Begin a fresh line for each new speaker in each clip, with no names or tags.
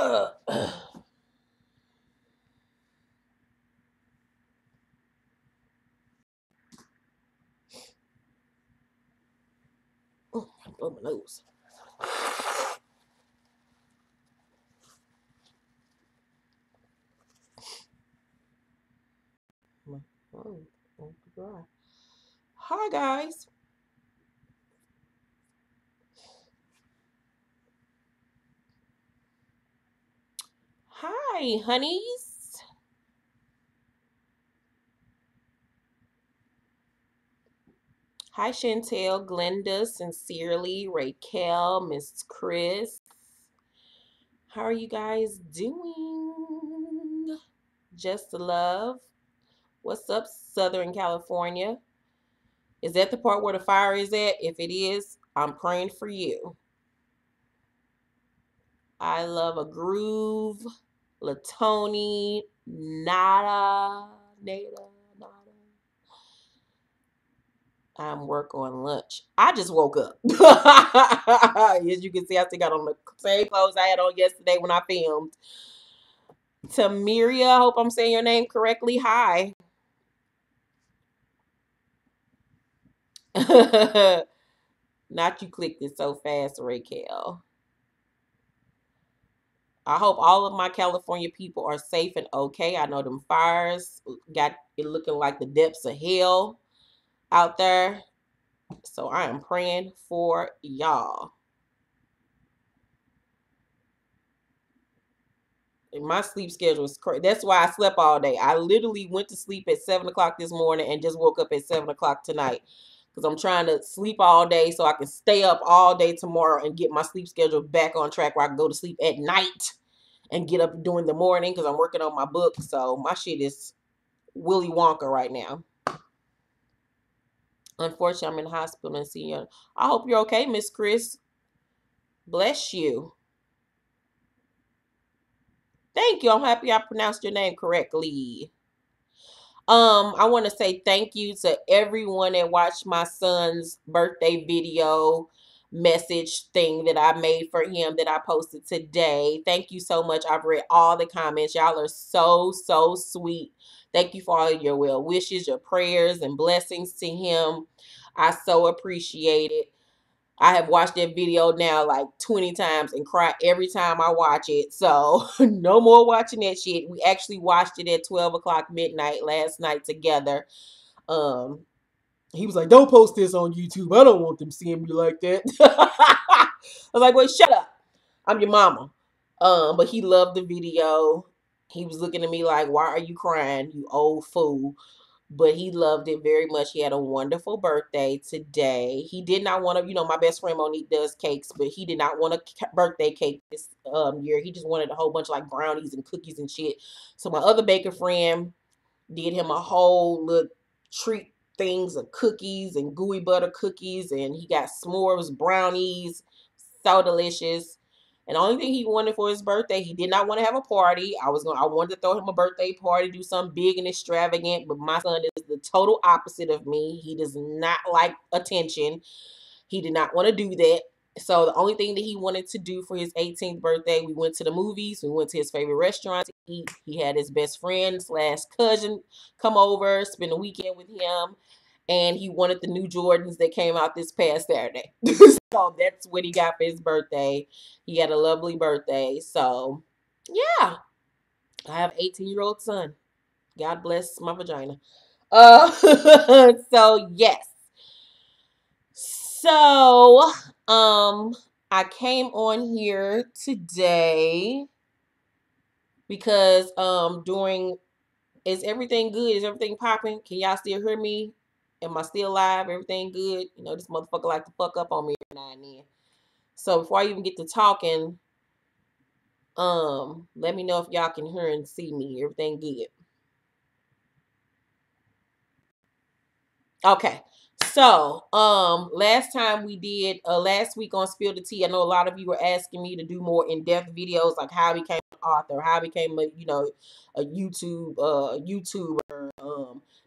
Blow my nose. Oh, dry. Hi guys. Hi, honeys. Hi, Chantel, Glenda, Sincerely, Raquel, Miss Chris. How are you guys doing? Just love. What's up, Southern California? Is that the part where the fire is at? If it is, I'm praying for you. I love a groove. Latoni, Nada. I'm work on lunch. I just woke up. As you can see, I still got on the same clothes I had on yesterday when I filmed. Tamiria, I hope I'm saying your name correctly. Hi. Not you clicked it so fast, Raquel. I hope all of my California people are safe and okay. I know them fires got it looking like the depths of hell out there. So I am praying for y'all. My sleep schedule is crazy. That's why I slept all day. I literally went to sleep at 7 o'clock this morning and just woke up at 7 o'clock tonight. Because I'm trying to sleep all day so I can stay up all day tomorrow and get my sleep schedule back on track where I can go to sleep at night and get up during the morning because I'm working on my book. So my shit is Willy Wonka right now. Unfortunately, I'm in the hospital and seeing you. I hope you're okay, Miss Chris. Bless you. Thank you. I'm happy I pronounced your name correctly. I want to say thank you to everyone that watched my son's birthday video message thing that I made for him that I posted today. Thank you so much. I've read all the comments. Y'all are so sweet. Thank you for all your well wishes, your prayers, and blessings to him. I so appreciate it. I have watched that video now like 20 times and cry every time I watch it. So no more watching that shit. We actually watched it at 12 o'clock midnight last night together. Um, he was like, don't post this on YouTube. I don't want them seeing me like that. I was like, well, shut up. I'm your mama. But he loved the video. He was looking at me like, why are you crying, you old fool? But he loved it very much. He had a wonderful birthday today. He did not want to, my best friend Monique does cakes, but he did not want a birthday cake this year. He just wanted a whole bunch of like brownies and cookies and shit. So my other baker friend did him a whole little treat things of cookies and gooey butter cookies, and he got s'mores brownies, so delicious. And the only thing he wanted for his birthday, he did not want to have a party. I wanted to throw him a birthday party, do something big and extravagant, but my son is the total opposite of me. He does not like attention. He did not want to do that. So the only thing that he wanted to do for his 18th birthday, we went to the movies. We went to his favorite restaurant to eat. He had his best friend / cousin come over, spend the weekend with him. And he wanted the new Jordans that came out this past Saturday. So that's what he got for his birthday. He had a lovely birthday. So, yeah. I have an 18-year-old son. God bless my vagina. So, yes. So, I came on here today because during is everything good? Is everything popping? Can y'all still hear me? Am I still alive? Everything good? This motherfucker like to fuck up on me every now and then. So before I even get to talking, let me know if y'all can hear and see me. Everything good? Okay. So, last time we did, last week on Spill the Tea, I know a lot of you were asking me to do more in-depth videos, like how I became an author, how I became a YouTuber,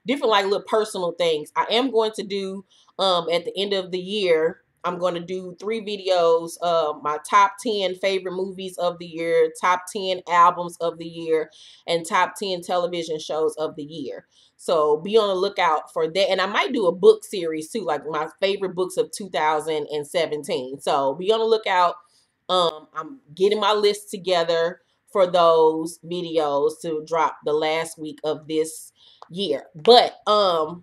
different like little personal things. I am going to do, at the end of the year I'm going to do 3 videos of my top 10 favorite movies of the year, top 10 albums of the year, and top 10 television shows of the year. So be on the lookout for that. And I might do a book series too, like my favorite books of 2017. So be on the lookout. I'm getting my list together for those videos to drop the last week of this year. But I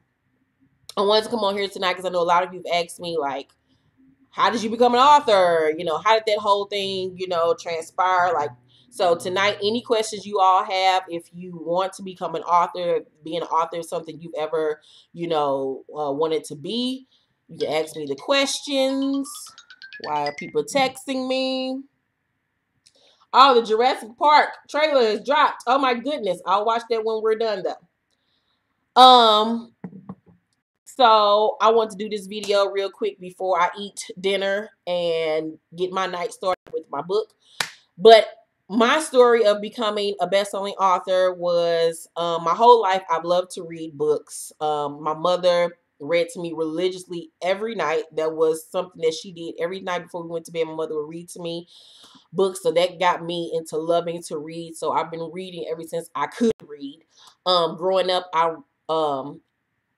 wanted to come on here tonight because I know a lot of you have asked me, like, how did you become an author? You know, how did that whole thing, you know, transpire? Like, so tonight, any questions you all have, if you want to become an author, being an author is something you've ever, you know, wanted to be, you can ask me the questions. Why are people texting me? Oh, the Jurassic Park trailer has dropped. Oh my goodness. I'll watch that when we're done though. So I want to do this video real quick before I eat dinner and get my night started with my book. But my story of becoming a best-selling author was my whole life I've loved to read books. My mother read to me religiously every night. That was something that she did every night before we went to bed. My mother would read to me books, so that got me into loving to read. So I've been reading ever since I could read. Growing up, I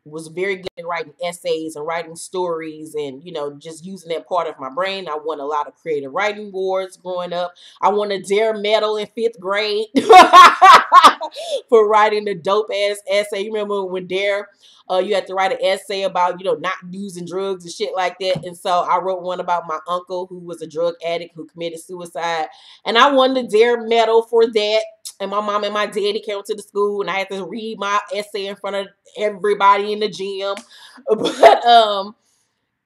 was very good at writing essays and writing stories and, you know, just using that part of my brain. I won a lot of creative writing awards growing up. I won a Dare medal in 5th grade for writing a dope ass essay. You remember when Dare, you had to write an essay about, you know, not using drugs and shit like that. And so I wrote one about my uncle who was a drug addict who committed suicide. And I won the Dare medal for that. And my mom and my daddy came to the school and I had to read my essay in front of everybody in the gym. But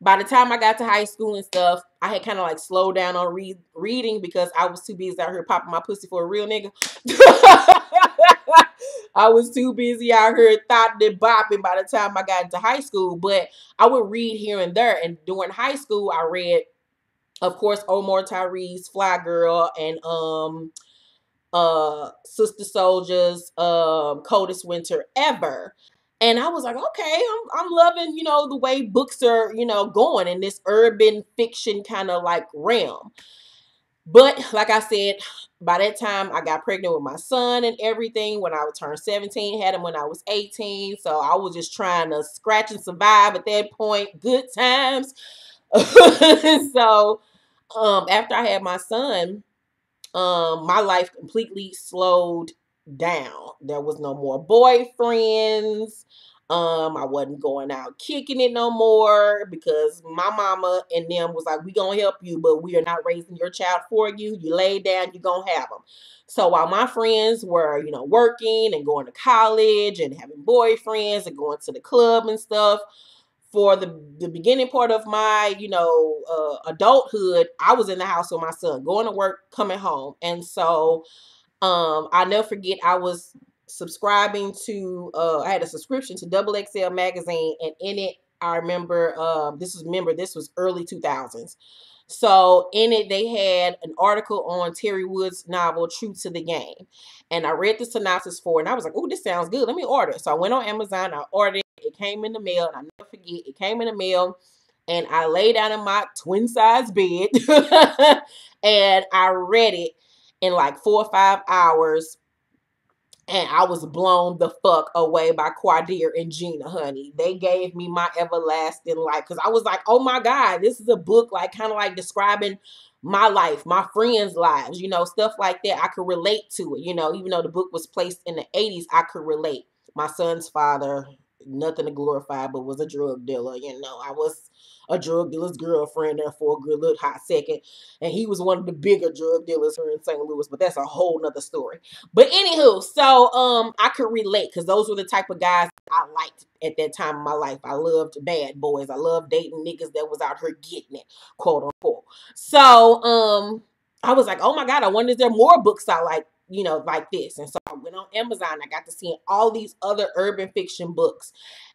by the time I got to high school and stuff, I had kind of like slowed down on reading because I was too busy out here popping my pussy for a real nigga. I was too busy out here thotting and bopping by the time I got into high school. But I would read here and there. And during high school, I read, of course, Omar Tyree's Fly Girl and Sister Soldier's Coldest Winter Ever. And I was like, okay, I'm loving, you know, the way books are, you know, going in this urban fiction kind of like realm. But like I said, by that time I got pregnant with my son and everything when I would turn 17, had him when I was 18. So I was just trying to scratch and survive at that point. Good times. So after I had my son, my life completely slowed down. There was no more boyfriends. I wasn't going out kicking it no more because my mama and them was like, we gonna help you, but we are not raising your child for you. You lay down, you gonna have them. So while my friends were, you know, working and going to college and having boyfriends and going to the club and stuff, for the beginning part of my, you know, adulthood, I was in the house with my son, going to work, coming home. And so I'll never forget, I was subscribing to, I had a subscription to Double XL magazine, and in it, I remember, this was early 2000s. So in it, they had an article on Terry Wood's novel, True to the Game. And I read the synopsis for it, and I was like, oh, this sounds good. Let me order it. So I went on Amazon, I ordered it. It came in the mail, and I never forget, it came in the mail, and I lay down in my twin-size bed, and I read it in like 4 or 5 hours. And I was blown the fuck away by Quadir and Gina, honey. They gave me my everlasting life. Because I was like, oh my God, this is a book like kind of like describing my life, my friends' lives, you know, stuff like that. I could relate to it, you know, even though the book was placed in the 80s, I could relate. My son's father, nothing to glorify, but was a drug dealer, you know. I was a drug dealer's girlfriend there for a good little hot second. And he was one of the bigger drug dealers here in St. Louis, but that's a whole nother story. But anywho, so I could relate because those were the type of guys I liked at that time in my life. I loved bad boys. I loved dating niggas that was out here getting it, quote unquote. So I was like, oh my God, I wonder if there are more books I like, you know, like this. And so I went on Amazon. I got to see all these other urban fiction books.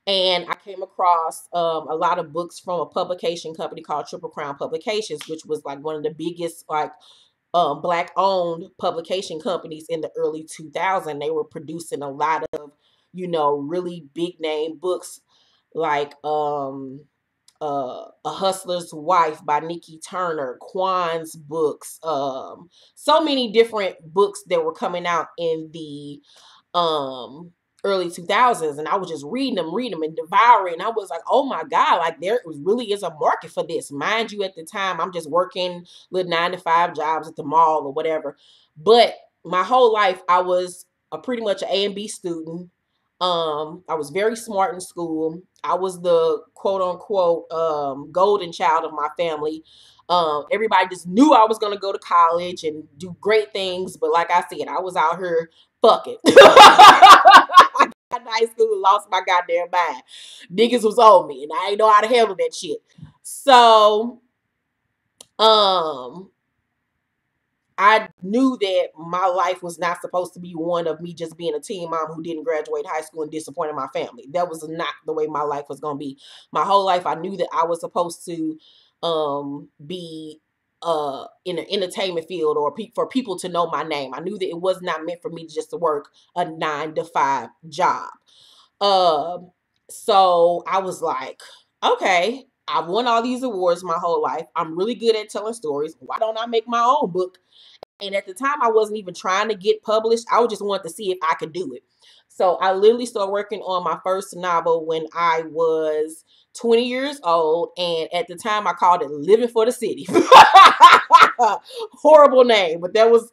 And I came across a lot of books from a publication company called Triple Crown Publications, which was like one of the biggest like Black-owned publication companies in the early 2000s. They were producing a lot of, you know, really big name books like A Hustler's Wife by Nikki Turner, Quan's books, so many different books that were coming out in the um early 2000s, and I was just reading them and devouring. I was like, oh my God, like there really is a market for this. Mind you, at the time I'm just working little 9-to-5 jobs at the mall or whatever, but my whole life I was a pretty much an A and B student. I was very smart in school. I was the quote unquote golden child of my family. Everybody just knew I was gonna go to college and do great things, but like I said, I was out here fucking. I got to high school and lost my goddamn mind. Niggas was on me, and I ain't know how to handle that shit. So, I knew that my life was not supposed to be one of me just being a teen mom who didn't graduate high school and disappointed my family. That was not the way my life was going to be. My whole life, I knew that I was supposed to be in the entertainment field, or for people to know my name. I knew that it was not meant for me just to work a 9-to-5 job. So I was like, okay, I've won all these awards my whole life. I'm really good at telling stories. Why don't I make my own book? And at the time, I wasn't even trying to get published. I just wanted to see if I could do it. So I literally started working on my first novel when I was 20 years old. And at the time, I called it Living for the City. Horrible name, but that was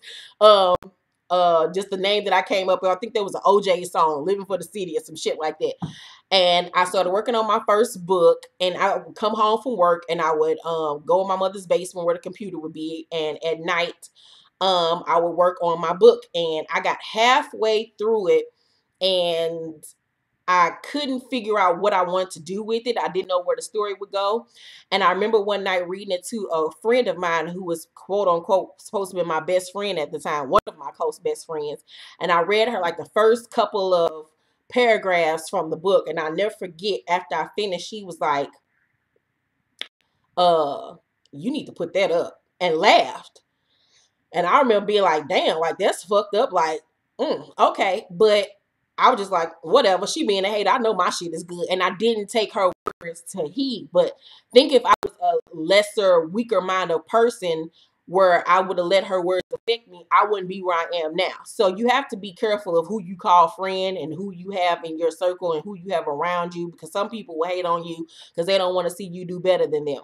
just the name that I came up with. I think there was an OJ song, Living for the City, or some shit like that. And I started working on my first book, and I would come home from work and I would go in my mother's basement where the computer would be. And at night, I would work on my book, and I got halfway through it and I couldn't figure out what I wanted to do with it. I didn't know where the story would go. And I remember one night reading it to a friend of mine who was quote unquote supposed to be my best friend at the time, one of my close best friends. And I read her like the first couple of paragraphs from the book. And I'll never forget, after I finished, she was like, you need to put that up, and laughed. And I remember being like, damn, like that's fucked up. Like, okay. But I was just like, whatever. She being a hater. I know my shit is good. And I didn't take her words to heed. But think if I was a lesser, weaker minded person where I would have let her words affect me, I wouldn't be where I am now. So you have to be careful of who you call friend and who you have in your circle and who you have around you, because some people will hate on you because they don't want to see you do better than them.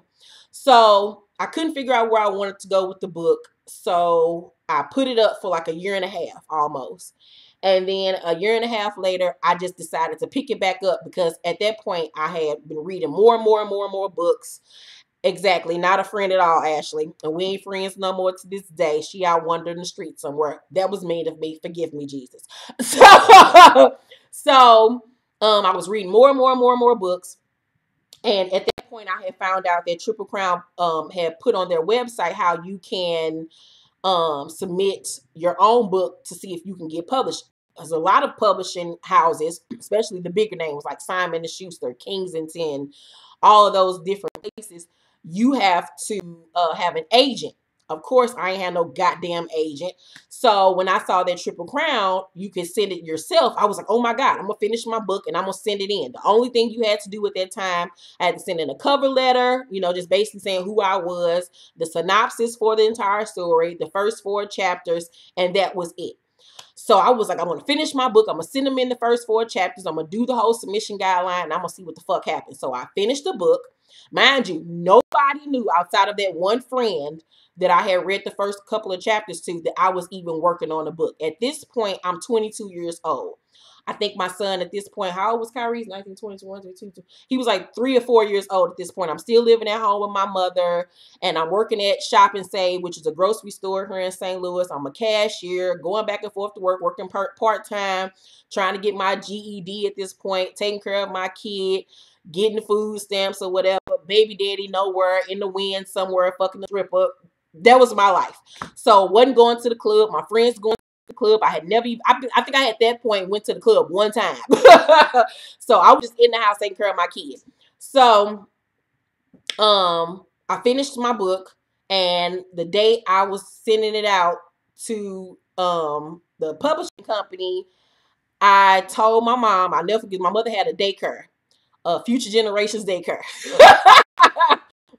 So I couldn't figure out where I wanted to go with the book. So I put it up for like a year and a half almost. And then a year and a half later, I just decided to pick it back up, because at that point I had been reading more and more and more and more books. Exactly. Not a friend at all, Ashley. And we ain't friends no more to this day. She out wandering the street somewhere. That was mean of me. Forgive me, Jesus. I was reading more and more and more and more books. And at that point, I had found out that Triple Crown had put on their website how you can submit your own book to see if you can get published. There's a lot of publishing houses, especially the bigger names like Simon & Schuster, Kensington, all of those different places. You have to have an agent. Of course, I ain't had no goddamn agent. So when I saw that Triple Crown, you could send it yourself. I was like, oh my God, I'm going to finish my book and I'm going to send it in. The only thing you had to do at that time, I had to send in a cover letter, just basically saying who I was, the synopsis for the entire story, the first 4 chapters, and that was it. So I was like, I'm going to finish my book. I'm going to send them in the first 4 chapters. I'm going to do the whole submission guideline, and I'm going to see what the fuck happens. So I finished the book. Mind you, nobody knew outside of that one friend that I had read the first couple of chapters to that I was even working on a book. At this point, I'm 22 years old. I think my son at this point, how old was Kyrie? 19, 21, 22. He was like 3 or 4 years old at this point. I'm still living at home with my mother, and I'm working at Shop and Save, which is a grocery store here in St. Louis. I'm a cashier, going back and forth to work, working part-time, trying to get my GED at this point, taking care of my kid, getting the food stamps or whatever. Baby daddy nowhere, in the wind somewhere, fucking the stripper. That was my life. So wasn't going to the club. My friends going to the club. I had never even, I think I at that point went to the club one time. So I was just in the house taking care of my kids. So I finished my book, and the day I was sending it out to the publishing company, I told my mom, I'll never forget, my mother had a daycare, Future Generations Daycare.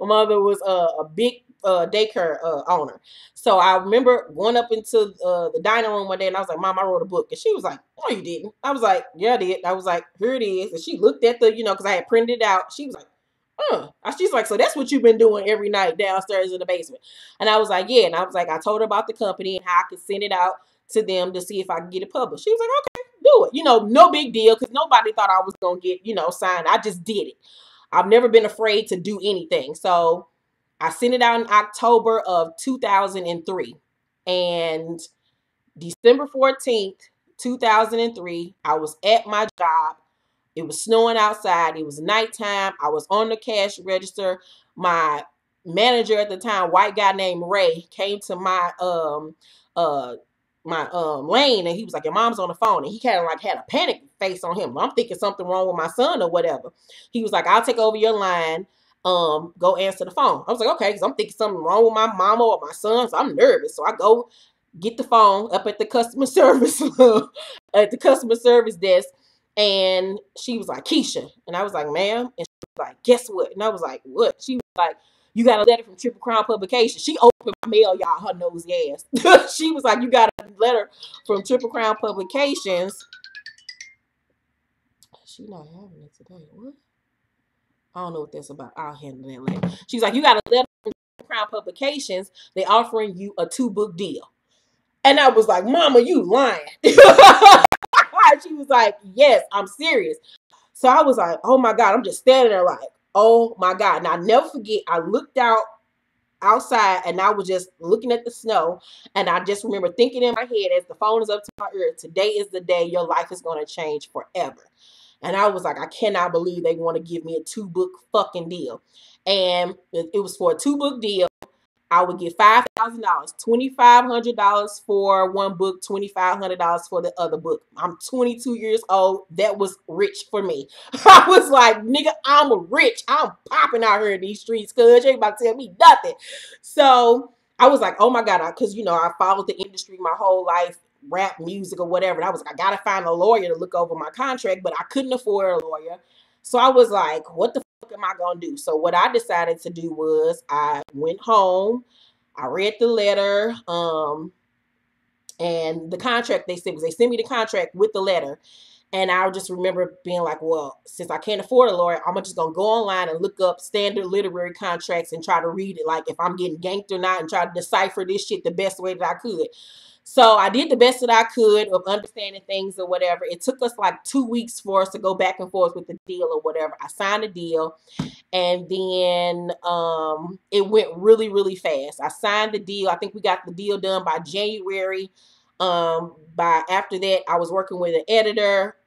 My mother was a big daycare owner. So I remember going up into the dining room one day, and I was like, Mom, I wrote a book. And she was like, no, you didn't. I was like, yeah, I did. I was like, here it is. And she looked at the, because I had printed it out. She was like, she's like, so that's what you've been doing every night downstairs in the basement. And I was like, yeah. And I was like, I told her about the company and how I could send it out to them to see if I could get it published. She was like, okay, do it. No big deal, because nobody thought I was going to get, signed. I just did it. I've never been afraid to do anything. So I sent it out in October of 2003. And December 14th, 2003, I was at my job. It was snowing outside. It was nighttime. I was on the cash register. My manager at the time, white guy named Ray, came to my lane, and he was like, your mom's on the phone. And he kind of like had a panic face on him. I'm thinking something wrong with my son or whatever. He was like, I'll take over your line. Go answer the phone. I was like, okay, because I'm thinking something wrong with my mama or my son, so I'm nervous. So I go get the phone up at the customer service desk, and she was like, Keisha. And I was like, ma'am. And she was like, guess what? And I was like, what? She was like, you got a letter from Triple Crown Publications. She opened my mail, y'all, her nosy ass. She was like, you got a letter from Triple Crown Publications. She not having it today. What? I don't know what that's about. I'll handle that later. She's like, you got a letter from Triple Crown Publications. They offering you a 2-book deal. And I was like, Mama, you lying. She was like, yes, I'm serious. So I was like, oh my God. I'm just standing there like, oh my God. And I never forget, I looked outside and I was just looking at the snow. And I just remember thinking in my head as the phone is up to my ear, today is the day your life is going to change forever. And I was like, I cannot believe they want to give me a 2-book fucking deal. And it was for a 2-book deal. I would get $5,000, $2,500 for one book, $2,500 for the other book. I'm 22 years old. That was rich for me. I was like, nigga, I'm rich. I'm popping out here in these streets, cuz you ain't about to tell me nothing. So I was like, oh my God, because, I followed the industry my whole life, rap music or whatever. And I was like, I got to find a lawyer to look over my contract, but I couldn't afford a lawyer. So I was like, what the fuck am I going to do? So what I decided to do was I went home, I read the letter, and the contract they sent me the contract with the letter. And I just remember being like, well, since I can't afford a lawyer, I'm just going to go online and look up standard literary contracts and try to read it, like if I'm getting ganked or not, and try to decipher this shit the best way that I could. So I did the best that I could of understanding things or whatever. It took us like 2 weeks for us to go back and forth with the deal or whatever. I signed a deal, and then it went really, really fast. I signed the deal. I think we got the deal done by January. By after that, I was working with an editor,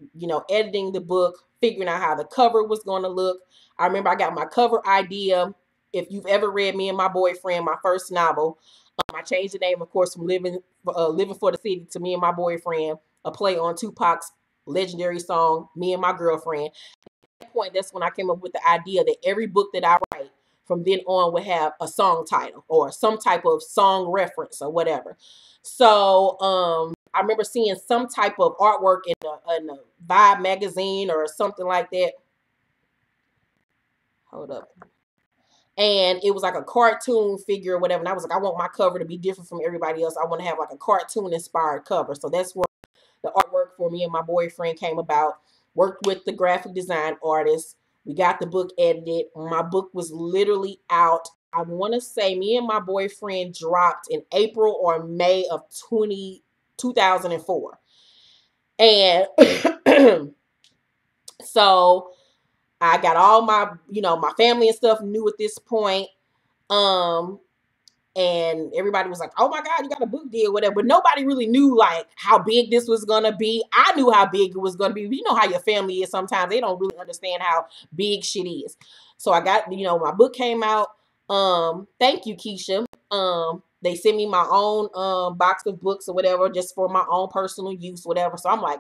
editing the book, figuring out how the cover was going to look. I remember I got my cover idea. If you've ever read Me and My Boyfriend, my first novel, I changed the name, of course, from Living for the City to Me and My Boyfriend, a play on Tupac's legendary song, Me and My Girlfriend. At that point, that's when I came up with the idea that every book that I write from then on would have a song title or some type of song reference or whatever. So I remember seeing some type of artwork in a Vibe magazine or something like that. Hold up. And it was like a cartoon figure or whatever. And I was like, I want my cover to be different from everybody else. I want to have like a cartoon inspired cover. So that's where the artwork for Me and My Boyfriend came about. Worked with the graphic design artist. We got the book edited. My book was literally out. I want to say Me and My Boyfriend dropped in April or May of 2004. And so I got all my, my family and stuff knew at this point. And everybody was like, oh my God, you got a book deal, whatever. But nobody really knew like how big this was going to be. I knew how big it was going to be. You know how your family is sometimes. They don't really understand how big shit is. So I got, my book came out. Thank you, Keisha. They sent me my own box of books or whatever, just for my own personal use, whatever. So I'm like,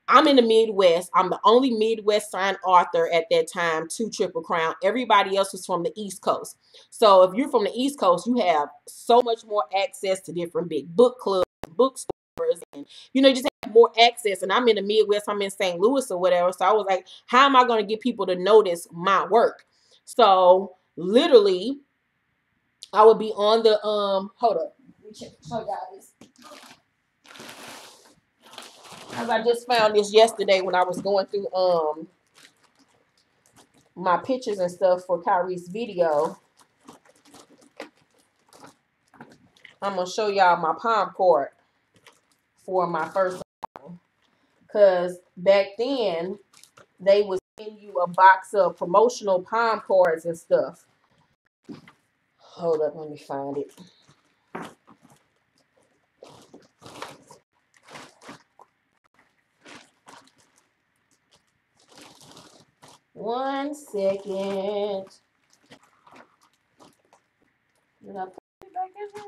I'm in the Midwest. I'm the only Midwest signed author at that time to Triple Crown. Everybody else was from the East Coast. So if you're from the East Coast, you have so much more access to different big book clubs, bookstores, and you just have more access. And I'm in the Midwest. I'm in St. Louis or whatever. So I was like, how am I going to get people to notice my work? So literally, I would be on the hold up. Let me show y'all this. Cause I just found this yesterday when I was going through my pictures and stuff for Kyrie's video. I'm gonna show y'all my palm card for my first album. Cause back then they would send you a box of promotional palm cards and stuff. Hold up, let me find it. One second. Did I put it back in here?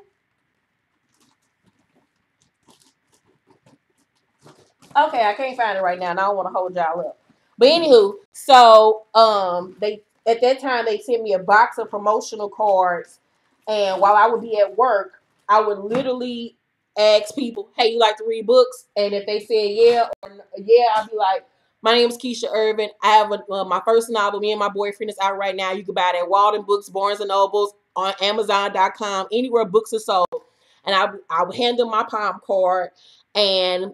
Okay, I can't find it right now, and I don't want to hold y'all up. But anywho, so they at that time they sent me a box of promotional cards, and while I would be at work, I would literally ask people, "Hey, you like to read books?" And if they said yeah, I'd be like, "My name is Keisha Irvin. I have my first novel, Me and My Boyfriend, is out right now. You can buy it at Walden Books, Barnes and Nobles, on Amazon.com, anywhere books are sold." And I would hand them my palm card, and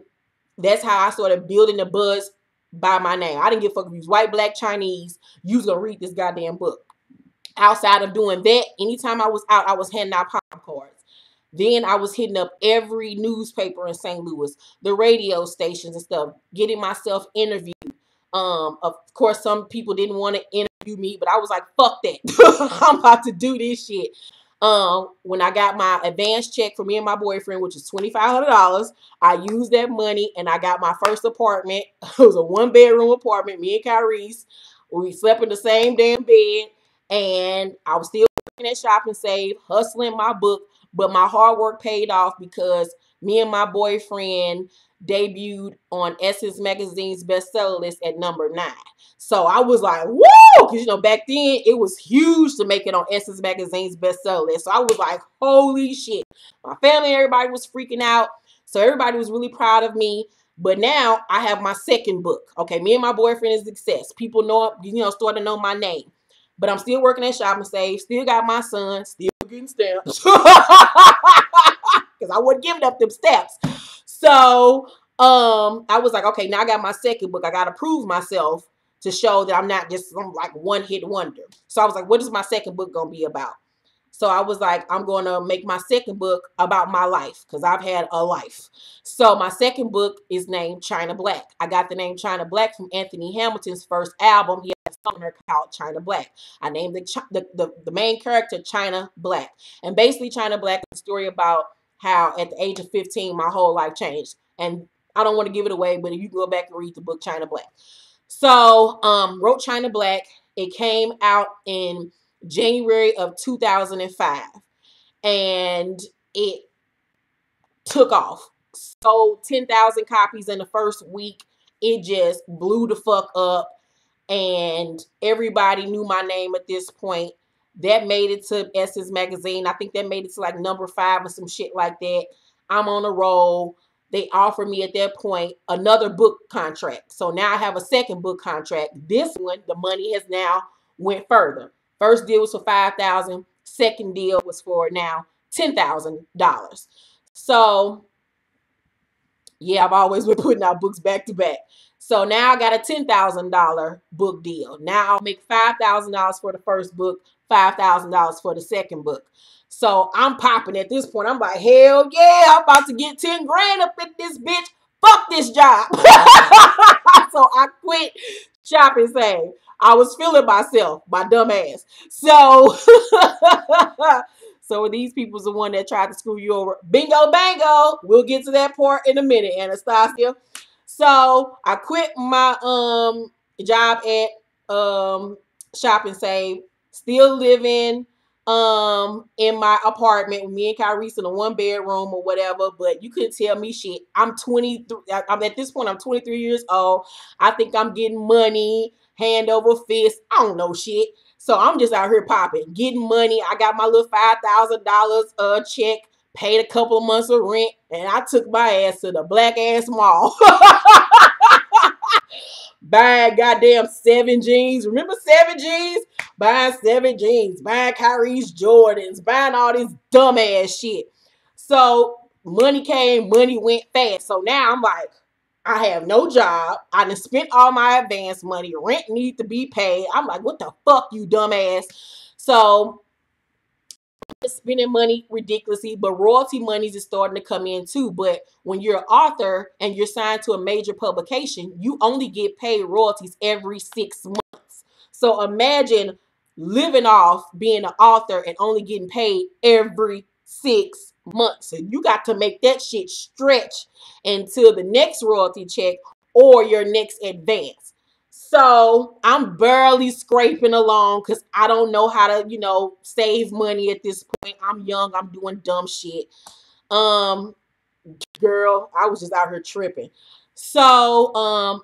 that's how I started building the buzz by my name. I didn't give a fuck if you was white, black, Chinese. You was gonna read this goddamn book. Outside of doing that, anytime I was out, I was handing out palm cards. Then I was hitting up every newspaper in St. Louis, the radio stations and stuff, getting myself interviewed. Of course, some people didn't want to interview me, but I was like, fuck that. I'm about to do this shit. When I got my advance check for Me and My Boyfriend, which is $2,500, I used that money and I got my first apartment. It was a 1-bedroom apartment. Me and Kyrie's, we slept in the same damn bed, and I was still working at Shop and Save, hustling my book, but my hard work paid off because Me and My Boyfriend debuted on Essence Magazine's bestseller list at number 9. So I was like, woo! Because, back then it was huge to make it on Essence Magazine's bestseller list. So I was like, holy shit. My family, everybody was freaking out. So everybody was really proud of me. But now I have my second book. Okay, Me and My Boyfriend is success. People know, starting to know my name. But I'm still working at Shop and Save. Still got my son. Still getting stamps. Because I wasn't giving up them stamps. So I was like, okay, now I got my second book. I got to prove myself to show that I'm not just some like one-hit wonder. So I was like, what is my second book going to be about? So I was like, I'm going to make my second book about my life because I've had a life. So my second book is named China Black. I got the name China Black from Anthony Hamilton's first album. He had a song called China Black. I named the main character China Black. And basically China Black is a story about how at the age of 15, my whole life changed. And I don't want to give it away, but if you go back and read the book China Black. So wrote China Black. It came out in January of 2005, and it took off. Sold 10,000 copies in the first week. It just blew the fuck up, and everybody knew my name at this point. That made it to Essence Magazine. I think that made it to like number 5 or some shit like that. I'm on a roll. They offered me at that point another book contract. So now I have a second book contract. This one, the money has now went further. First deal was for $5,000. Second deal was for now $10,000. So yeah, I've always been putting out books back to back. So now I got a $10,000 book deal. Now I'll make $5,000 for the first book, $5,000 for the second book. So I'm popping at this point. I'm like, hell yeah, I'm about to get 10 grand up in this bitch. Fuck this job. So I quit Shop and Save. I was feeling myself, my dumb ass. So, so these people's the one that tried to screw you over. Bingo, bango. We'll get to that part in a minute, Anastasia. So I quit my job at Shop and Save. Still living in my apartment with me and Kyrie in a 1-bedroom or whatever, but you couldn't tell me shit. I'm 23. I'm at this point, I'm 23 years old. I think I'm getting money hand over fist. I don't know shit. So I'm just out here popping, getting money. I got my little $5,000 check, paid a couple of months of rent, and I took my ass to the Black Ass Mall. buying goddamn 7 jeans. Remember 7 jeans? Buying 7 jeans, buying Kyrie's Jordans, buying all this dumbass shit. So money came, money went fast. So now I'm like, I have no job. I done spent all my advance money. Rent needs to be paid. I'm like, what the fuck, you dumbass? So spending money ridiculously, but royalty monies is starting to come in too. But when you're an author and you're signed to a major publication, you only get paid royalties every 6 months. So imagine living off being an author and only getting paid every 6 months. So you got to make that shit stretch until the next royalty check or your next advance. So I'm barely scraping along because I don't know how to, save money at this point. I'm young. I'm doing dumb shit. Um, Girl, I was just out here tripping. So,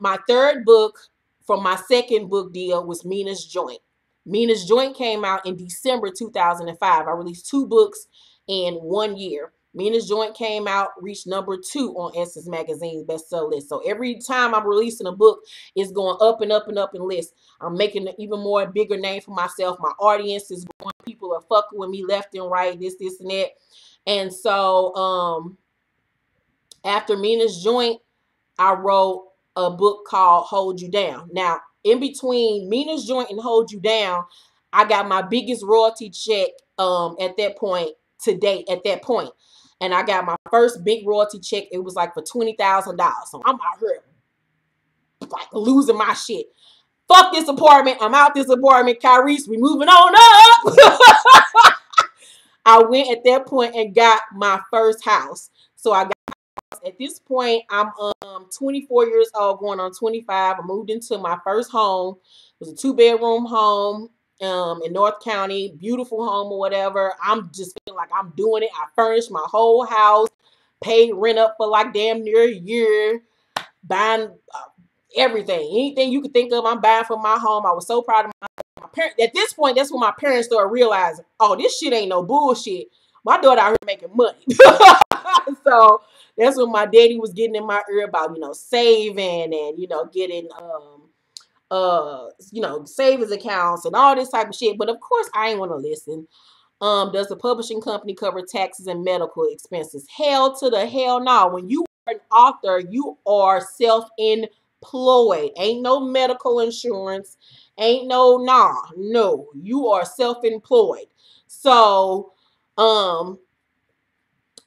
my third book from my second book deal was Mina's Joint. Mina's Joint came out in December 2005. I released 2 books in 1 year. Mina's Joint came out, reached number 2 on Essence Magazine's bestseller list. So every time I'm releasing a book, it's going up and up and up in list. I'm making an even more bigger name for myself. My audience is growing. People are fucking with me left and right, this, and that. And so, after Mina's Joint, I wrote a book called Hold You Down. Now, in between Mina's Joint and Hold You Down, I got my biggest royalty check at that point to date at that point. And I got my first big royalty check. It was like for $20,000. So I'm out here like losing my shit. Fuck this apartment. I'm out this apartment. Kyrie's, we moving on up. I went at that point and got my first house. So I got at this point, I'm 24 years old, going on 25. I moved into my first home. It was a 2-bedroom home in North County, beautiful home or whatever. I'm just feeling like I'm doing it. I furnished my whole house, paid rent up for like damn near a year, buying everything, anything you could think of. I'm buying for my home. I was so proud of my parents. At this point, that's when my parents started realizing, oh, this shit ain't no bullshit. My daughter out here making money. So that's when my daddy was getting in my ear about, saving and, getting, savings accounts and all this type of shit. But of course I ain't want to listen. Does the publishing company cover taxes and medical expenses? Hell to the hell no. When you are an author, you are self-employed. Ain't no medical insurance. Ain't no. You are self-employed. So,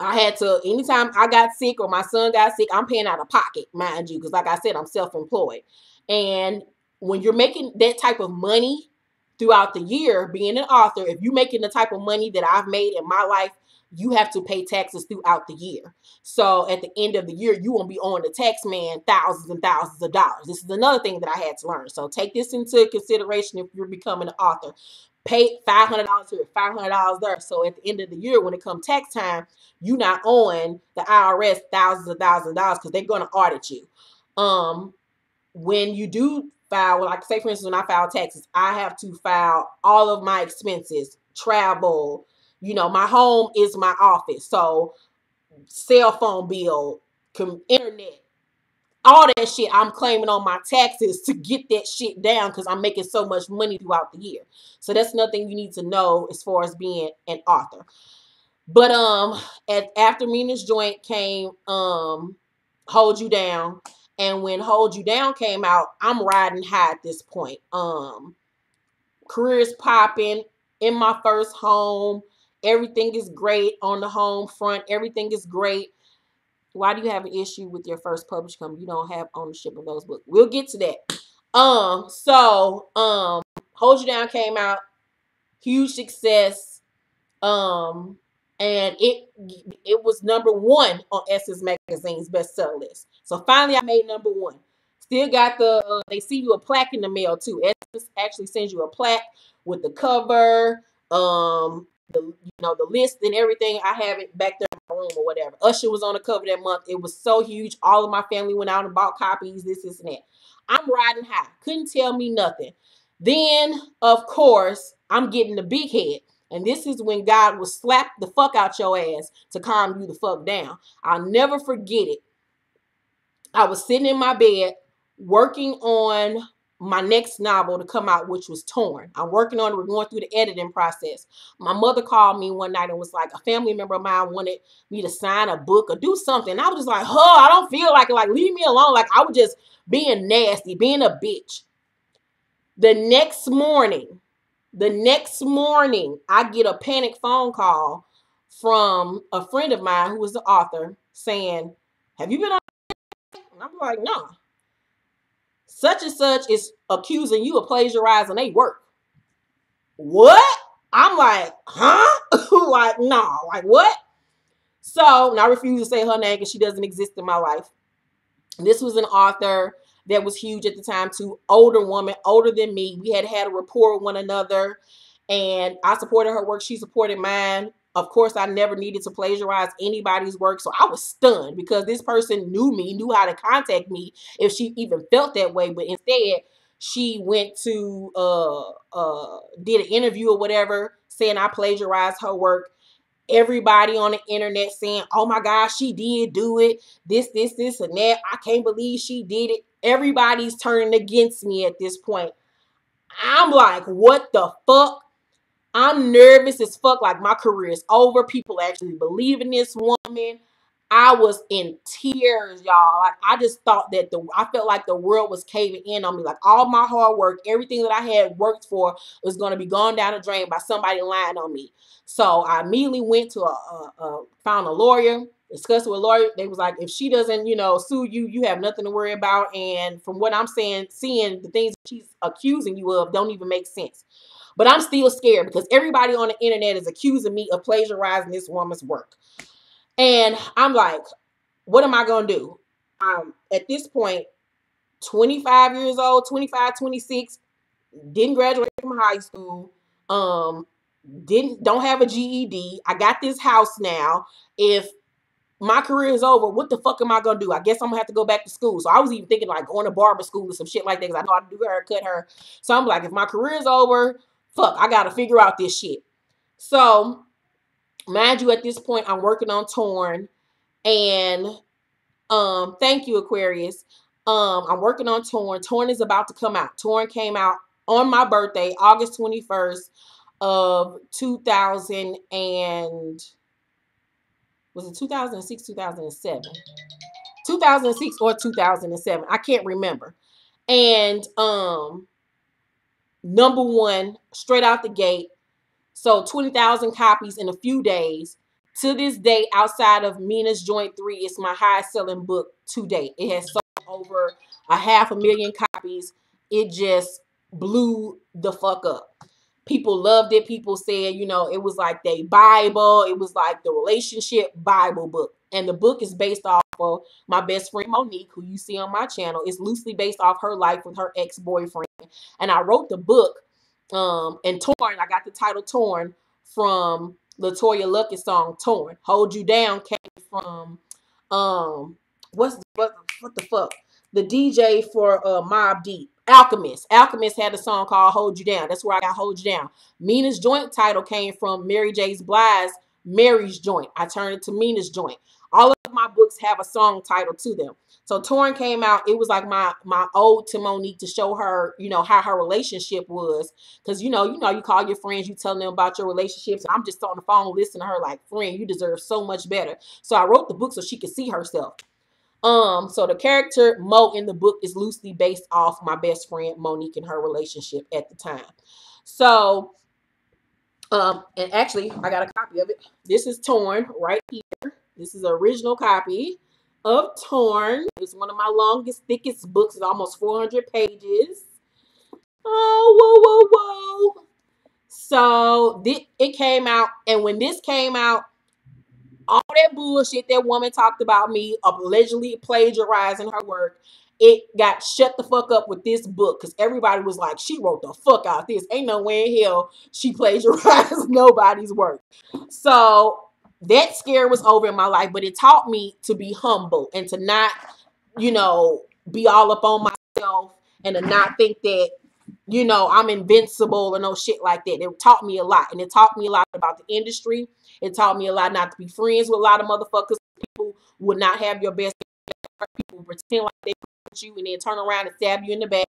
I had to, anytime I got sick or my son got sick, I'm paying out of pocket, mind you, because like I said, I'm self-employed. And when you're making that type of money throughout the year, being an author, if you're making the type of money that I've made in my life, you have to pay taxes throughout the year. So at the end of the year, you won't be owing the tax man thousands and thousands of dollars. This is another thing that I had to learn. So take this into consideration if you're becoming an author. Pay $500 here, $500 there. So at the end of the year, when it comes tax time, you not owing the IRS thousands of dollars because they're going to audit you. When you do file, like say for instance, when I file taxes, I have to file all of my expenses, travel. My home is my office, so cell phone bill, internet, all that shit I'm claiming on my taxes to get that shit down because I'm making so much money throughout the year. So that's nothing you need to know as far as being an author. But after Mina's Joint came Hold You Down. And when Hold You Down came out, I'm riding high at this point. Career is popping in my first home. Everything is great on the home front. Everything is great. Why do you have an issue with your first published company? You don't have ownership of those books. We'll get to that. Hold You Down came out, huge success. And it was #1 on Essence Magazine's bestseller list. So finally, I made #1. Still got they send you a plaque in the mail too. Essence actually sends you a plaque with the cover, the list and everything. I have it back there in my room or whatever. Usher was on the cover that month. It was so huge. All of my family went out and bought copies, this, and that. I'm riding high. Couldn't tell me nothing. Then, of course, I'm getting the big head. And this is when God will slap the fuck out your ass to calm you the fuck down. I'll never forget it. I was sitting in my bed working on my next novel to come out, which was Torn. I'm working on it. We're going through the editing process. My mother called me one night and was like, a family member of mine wanted me to sign a book or do something. And I was just like, I don't feel like it. Like, leave me alone. Like, I was just being nasty, being a bitch. The next morning, I get a panic phone call from a friend of mine who was the author saying, have you been on? And I'm like, no. Such and such is accusing you of plagiarizing their work. What? I'm like, huh? Like, no. Like, what? So, and I refuse to say her name because she doesn't exist in my life. This was an author that was huge at the time too. Older woman, older than me. We had a rapport with one another. And I supported her work. She supported mine. Of course, I never needed to plagiarize anybody's work. So I was stunned because this person knew how to contact me if she even felt that way. But instead, she went to, did an interview or whatever saying I plagiarized her work. Everybody on the internet saying, oh my gosh, she did do it. This, and that. I can't believe she did it. Everybody's turning against me at this point. I'm like, what the fuck? I'm nervous as fuck. Like, my career is over. People actually believe in this woman. I was in tears, y'all. Like, I just thought that I felt like the world was caving in on me. Like, all my hard work, everything that I had worked for was going to be gone down the drain by somebody lying on me. So I immediately went to found a lawyer, discussed with a lawyer. They was like, if she doesn't, sue you, you have nothing to worry about. And from what I'm seeing, the things she's accusing you of don't even make sense. But I'm still scared because everybody on the internet is accusing me of plagiarizing this woman's work. And I'm like, what am I going to do? At this point, 25 years old, 25, 26, didn't graduate from high school, don't have a GED. I got this house now. If my career is over, what the fuck am I going to do? I guess I'm going to have to go back to school. So I was even thinking like going to barber school or some shit like that because I know how to do hair, cut her. So I'm like, if my career is over, fuck, I got to figure out this shit. So, mind you, at this point, I'm working on Torn. And thank you, Aquarius. I'm working on Torn. Torn is about to come out. Torn came out on my birthday, August 21st of 2000 and was it 2006, 2007? 2006 or 2007. I can't remember. And number one, straight out the gate. So 20,000 copies in a few days. To this day, outside of Mina's Joint 3, it's my highest selling book to date. It has sold over 500,000 copies. It just blew the fuck up. People loved it. People said, it was like their Bible. It was like the relationship Bible book. And the book is based off of my best friend Monique, who you see on my channel. It's loosely based off her life with her ex-boyfriend. And I wrote the book, and Torn, I got the title Torn from LaToya Luckett's song Torn. Hold You Down came from, what the fuck? The DJ for Mobb Deep. Alchemist. Alchemist had a song called Hold You Down. That's where I got Hold You Down. Mina's Joint title came from Mary J. Blige's Mary's Joint. I turned it to Mina's Joint. All of my books have a song title to them. So Torn came out. It was like my ode to Monique to show her, how her relationship was. Because, you call your friends, you tell them about your relationships. And I'm just on the phone listening to her like, friend, you deserve so much better. So I wrote the book so she could see herself. So the character Mo in the book is loosely based off my best friend Monique and her relationship at the time. So, and actually I got a copy of it. This is Torn right here. This is the original copy of Torn. It's one of my longest, thickest books. It's almost 400 pages. Oh, whoa. So it came out, and when this came out, all that bullshit that woman talked about me allegedly plagiarizing her work, it got shut the fuck up with this book because everybody was like, she wrote the fuck out this. Ain't no way in hell she plagiarized nobody's work. So that scare was over in my life, but it taught me to be humble and to not, be all up on myself and to not think that, I'm invincible or no shit like that. It taught me a lot. And it taught me a lot about the industry. It taught me a lot not to be friends with a lot of motherfuckers. People would not have your best. People pretend like they with you and then turn around and stab you in the back.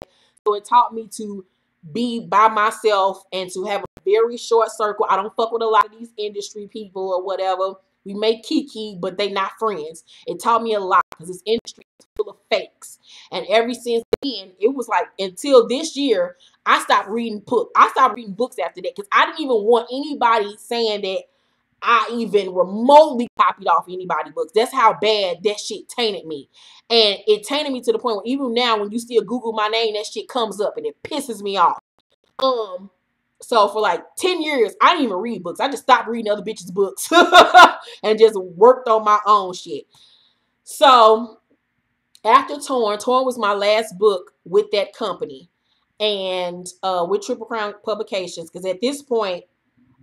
So it taught me to be by myself and to have a very short circle. I don't fuck with a lot of these industry people or whatever. We make kiki, but they not friends. It taught me a lot because this industry is full of fakes. And ever since then, it was like until this year, I stopped reading books. I stopped reading books after that because I didn't even want anybody saying that I even remotely copied off anybody's books. That's how bad that shit tainted me. And it tainted me to the point where even now when you still Google my name, that shit comes up and it pisses me off. So for like 10 years, I didn't even read books. I just stopped reading other bitches' books and just worked on my own shit. So after Torn was my last book with that company and with Triple Crown Publications. Because at this point,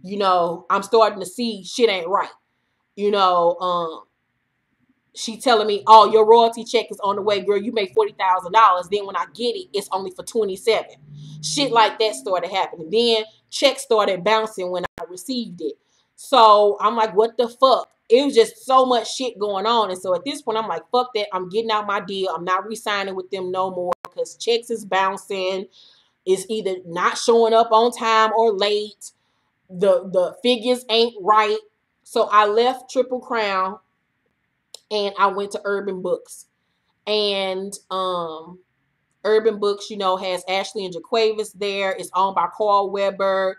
you know, I'm starting to see shit ain't right. You know, she telling me, oh, your royalty check is on the way, girl. You make $40,000. Then when I get it, it's only for $27,000. Shit like that started happening. Then checks started bouncing when I received it. So I'm like, what the fuck? It was just so much shit going on. And so at this point, I'm like, fuck that. I'm getting out my deal. I'm not re-signing with them no more because checks is bouncing. It's either not showing up on time or late. The figures ain't right. So I left Triple Crown and I went to Urban Books. And Urban Books, you know, has Ashley and Jaquavis there. It's owned by Carl Weber.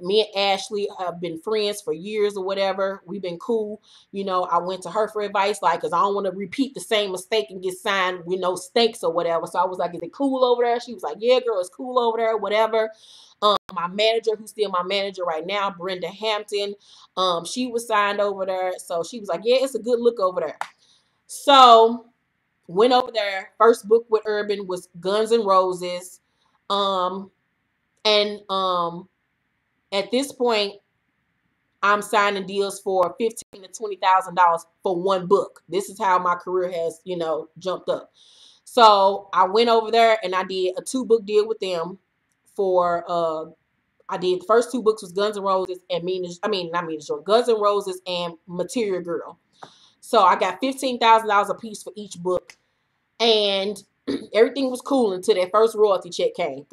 Me and Ashley have been friends for years or whatever. We've been cool. You know, I went to her for advice, like, because I don't want to repeat the same mistake and get signed with no stakes or whatever. So I was like, is it cool over there? She was like, yeah, girl, it's cool over there, whatever. My manager, who's still my manager right now, Brenda Hampton, she was signed over there. So she was like, yeah, it's a good look over there. So went over there. First book with Urban was Guns N' Roses. At this point, I'm signing deals for $15,000 to $20,000 for one book. This is how my career has, you know, jumped up. So I went over there and I did a 2-book deal with them for I did the first 2 books was Guns N' Roses and Guns N' Roses and Material Girl. So I got $15,000 a piece for each book. And everything was cool until that first royalty check came.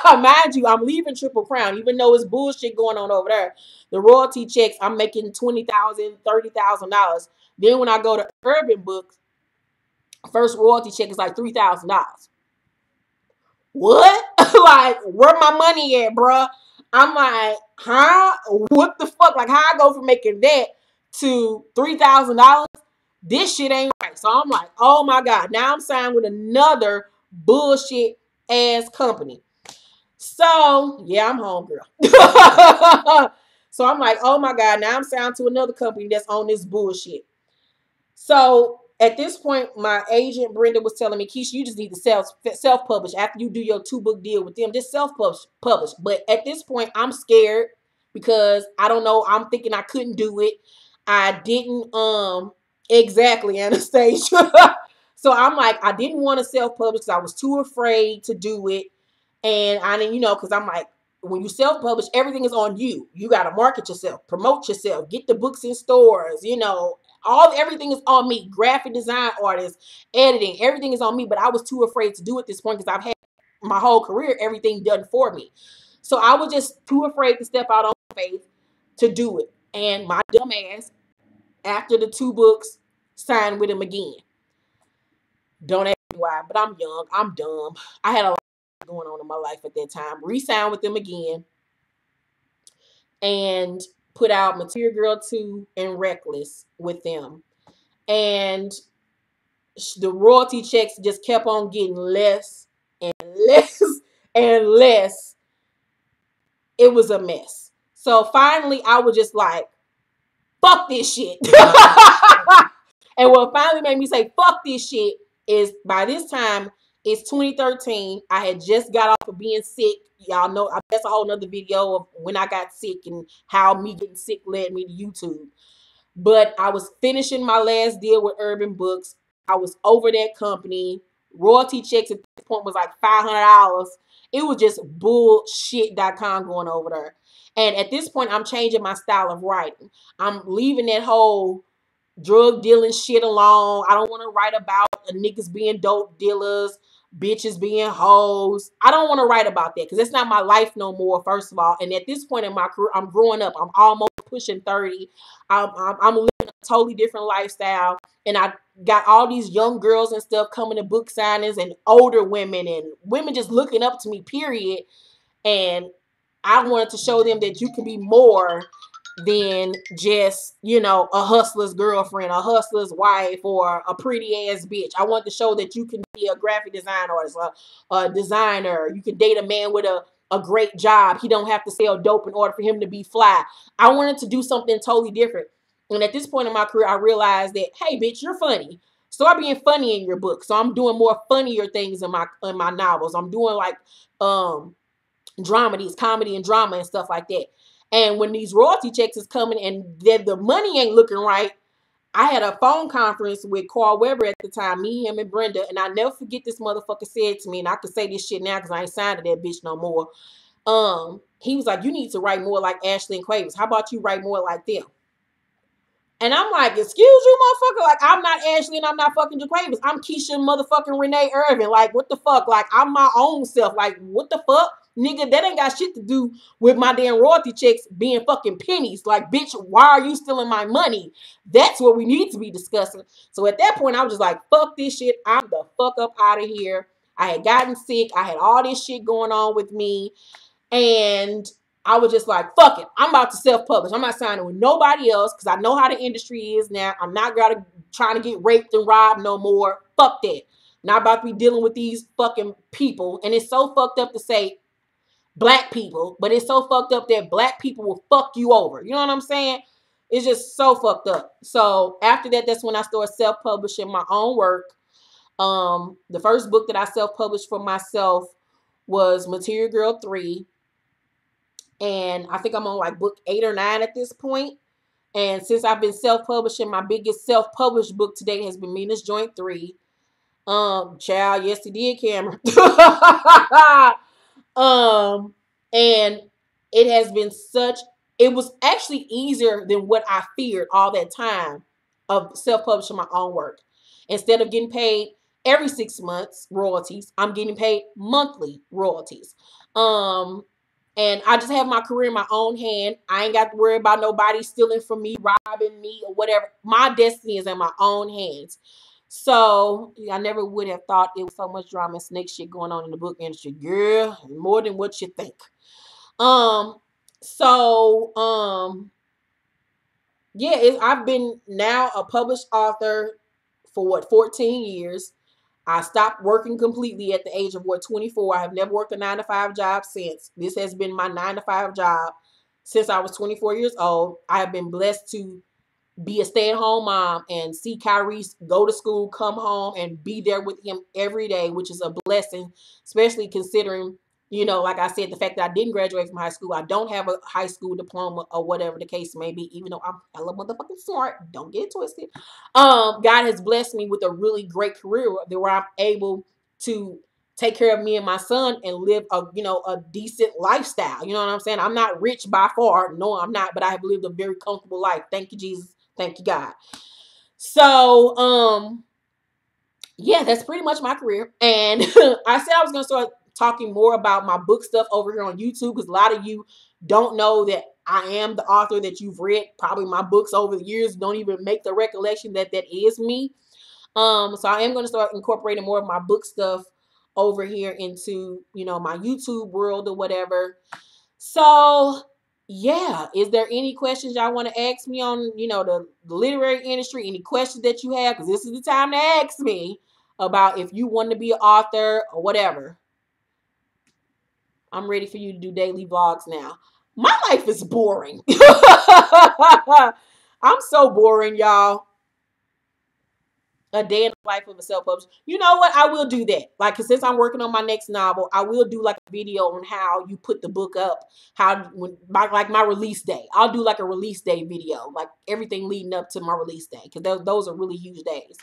Mind you, I'm leaving Triple Crown, even though it's bullshit going on over there. The royalty checks, I'm making $20,000, $30,000. Then when I go to Urban Books, first royalty check is like $3,000. What? Like, where my money at, bruh? I'm like, huh? What the fuck? Like, how I go from making that to $3,000? This shit ain't right. So I'm like, oh my God. Now I'm signed with another bullshit ass company. So, yeah, I'm home, girl. So I'm like, oh my God. Now I'm signed to another company that's on this bullshit. So at this point, my agent Brenda was telling me, Keisha, you just need to self-publish. After you do your 2-book deal with them, just self-publish. But at this point, I'm scared because I don't know. I'm thinking I couldn't do it. I didn't exactly, Anastasia. So I'm like, I didn't want to self-publish because I was too afraid to do it. And I didn't, you know, because I'm like, when you self-publish, everything is on you. You got to market yourself, promote yourself, get the books in stores, you know. Everything is on me. Graphic design artist, editing, everything is on me. But I was too afraid to do it at this point because I've had my whole career, everything done for me. So I was just too afraid to step out on faith to do it. And my dumb ass, after the 2 books, signed with him again. Don't ask me why, but I'm young. I'm dumb. I had a lot going on in my life at that time. Re-signed with them again. And put out Material Girl 2 and Reckless with them. And the royalty checks just kept on getting less and less and less. It was a mess. So finally, I was just like, fuck this shit. And what finally made me say, fuck this shit, is by this time, it's 2013. I had just got off of being sick. Y'all know, that's a whole nother video of when I got sick and how me getting sick led me to YouTube. But I was finishing my last deal with Urban Books. I was over that company. Royalty checks at this point was like $500. It was just bullshit.com going over there. And at this point, I'm changing my style of writing. I'm leaving that whole drug dealing shit alone. I don't want to write about niggas being dope dealers, bitches being hoes. I don't want to write about that because it's not my life no more, first of all. And at this point in my career, I'm growing up. I'm almost pushing 30. I'm living a totally different lifestyle. And I got all these young girls and stuff coming to book signings and older women and women just looking up to me, period. And I wanted to show them that you can be more than just, you know, a hustler's girlfriend, a hustler's wife, or a pretty ass bitch. I want to show that you can be a graphic design artist, a designer. You can date a man with a great job. He don't have to sell dope in order for him to be fly. I wanted to do something totally different. And at this point in my career, I realized that, hey, bitch, you're funny. Start being funny in your book. So I'm doing more funnier things in my novels. I'm doing like dramedies, comedy and drama and stuff like that. And when these royalty checks is coming and the money ain't looking right, I had a phone conference with Carl Weber at the time, me, him, and Brenda, and I never forget this motherfucker said to me, and I could say this shit now because I ain't signed to that bitch no more. He was like, you need to write more like Ashley and Quavers. How about you write more like them? And I'm like, excuse you, motherfucker. Like, I'm not Ashley and I'm not fucking Jaquavis. I'm Keisha motherfucking Renee Irvin. Like, what the fuck? Like, I'm my own self. Like, what the fuck? Nigga, that ain't got shit to do with my damn royalty checks being fucking pennies. Like, bitch, why are you stealing my money? That's what we need to be discussing. So at that point, I was just like, fuck this shit. I'm the fuck up out of here. I had gotten sick. I had all this shit going on with me. And I was just like, fuck it. I'm about to self-publish. I'm not signing with nobody else because I know how the industry is now. I'm not trying to get raped and robbed no more. Fuck that. Not about to be dealing with these fucking people. And it's so fucked up to say black people, but it's so fucked up that black people will fuck you over. You know what I'm saying? It's just so fucked up. So after that, that's when I started self-publishing my own work. The first book that I self-published for myself was Material Girl 3. And I think I'm on like book 8 or 9 at this point. And since I've been self-publishing, my biggest self-published book today has been Mina's Joint 3. Child, yes, he did, Cameron. And it has been it was actually easier than what I feared all that time of self-publishing my own work. Instead of getting paid every 6 months royalties, I'm getting paid monthly royalties. And I just have my career in my own hand. I ain't got to worry about nobody stealing from me, robbing me, or whatever. My destiny is in my own hands. So I never would have thought it was so much drama and snake shit going on in the book industry. Girl, more than what you think. Yeah, I've been now a published author for 14 years. I stopped working completely at the age of 24. I have never worked a 9-to-5 job since. This has been my 9-to-5 job since I was 24 years old. I have been blessed to be a stay-at-home mom and see Kyrie go to school, come home, and be there with him every day, which is a blessing, especially considering, you know, like I said, the fact that I didn't graduate from high school. I don't have a high school diploma or whatever the case may be, even though I'm hella motherfucking smart. Don't get it twisted. God has blessed me with a really great career where I'm able to take care of me and my son and live a decent lifestyle. You know what I'm saying? I'm not rich by far. No, I'm not, but I have lived a very comfortable life. Thank you, Jesus. Thank you, God. So, yeah, that's pretty much my career. And I said I was going to start talking more about my book stuff over here on YouTube because a lot of you don't know that I am the author that you've read probably my books over the years. Don't even make the recollection that is me. So I am going to start incorporating more of my book stuff over here into, my YouTube world or whatever. So, yeah, is there any questions y'all want to ask me on, the literary industry? Any questions that you have? Because this is the time to ask me about if you want to be an author or whatever. I'm ready for you to do daily vlogs now. My life is boring. I'm so boring, y'all. A day in the life of a self-publisher. You know what? I will do that. Like, since I'm working on my next novel, I will do like a video on how you put the book up, my release day. I'll do like a release day video, like everything leading up to my release day, because those are really huge days.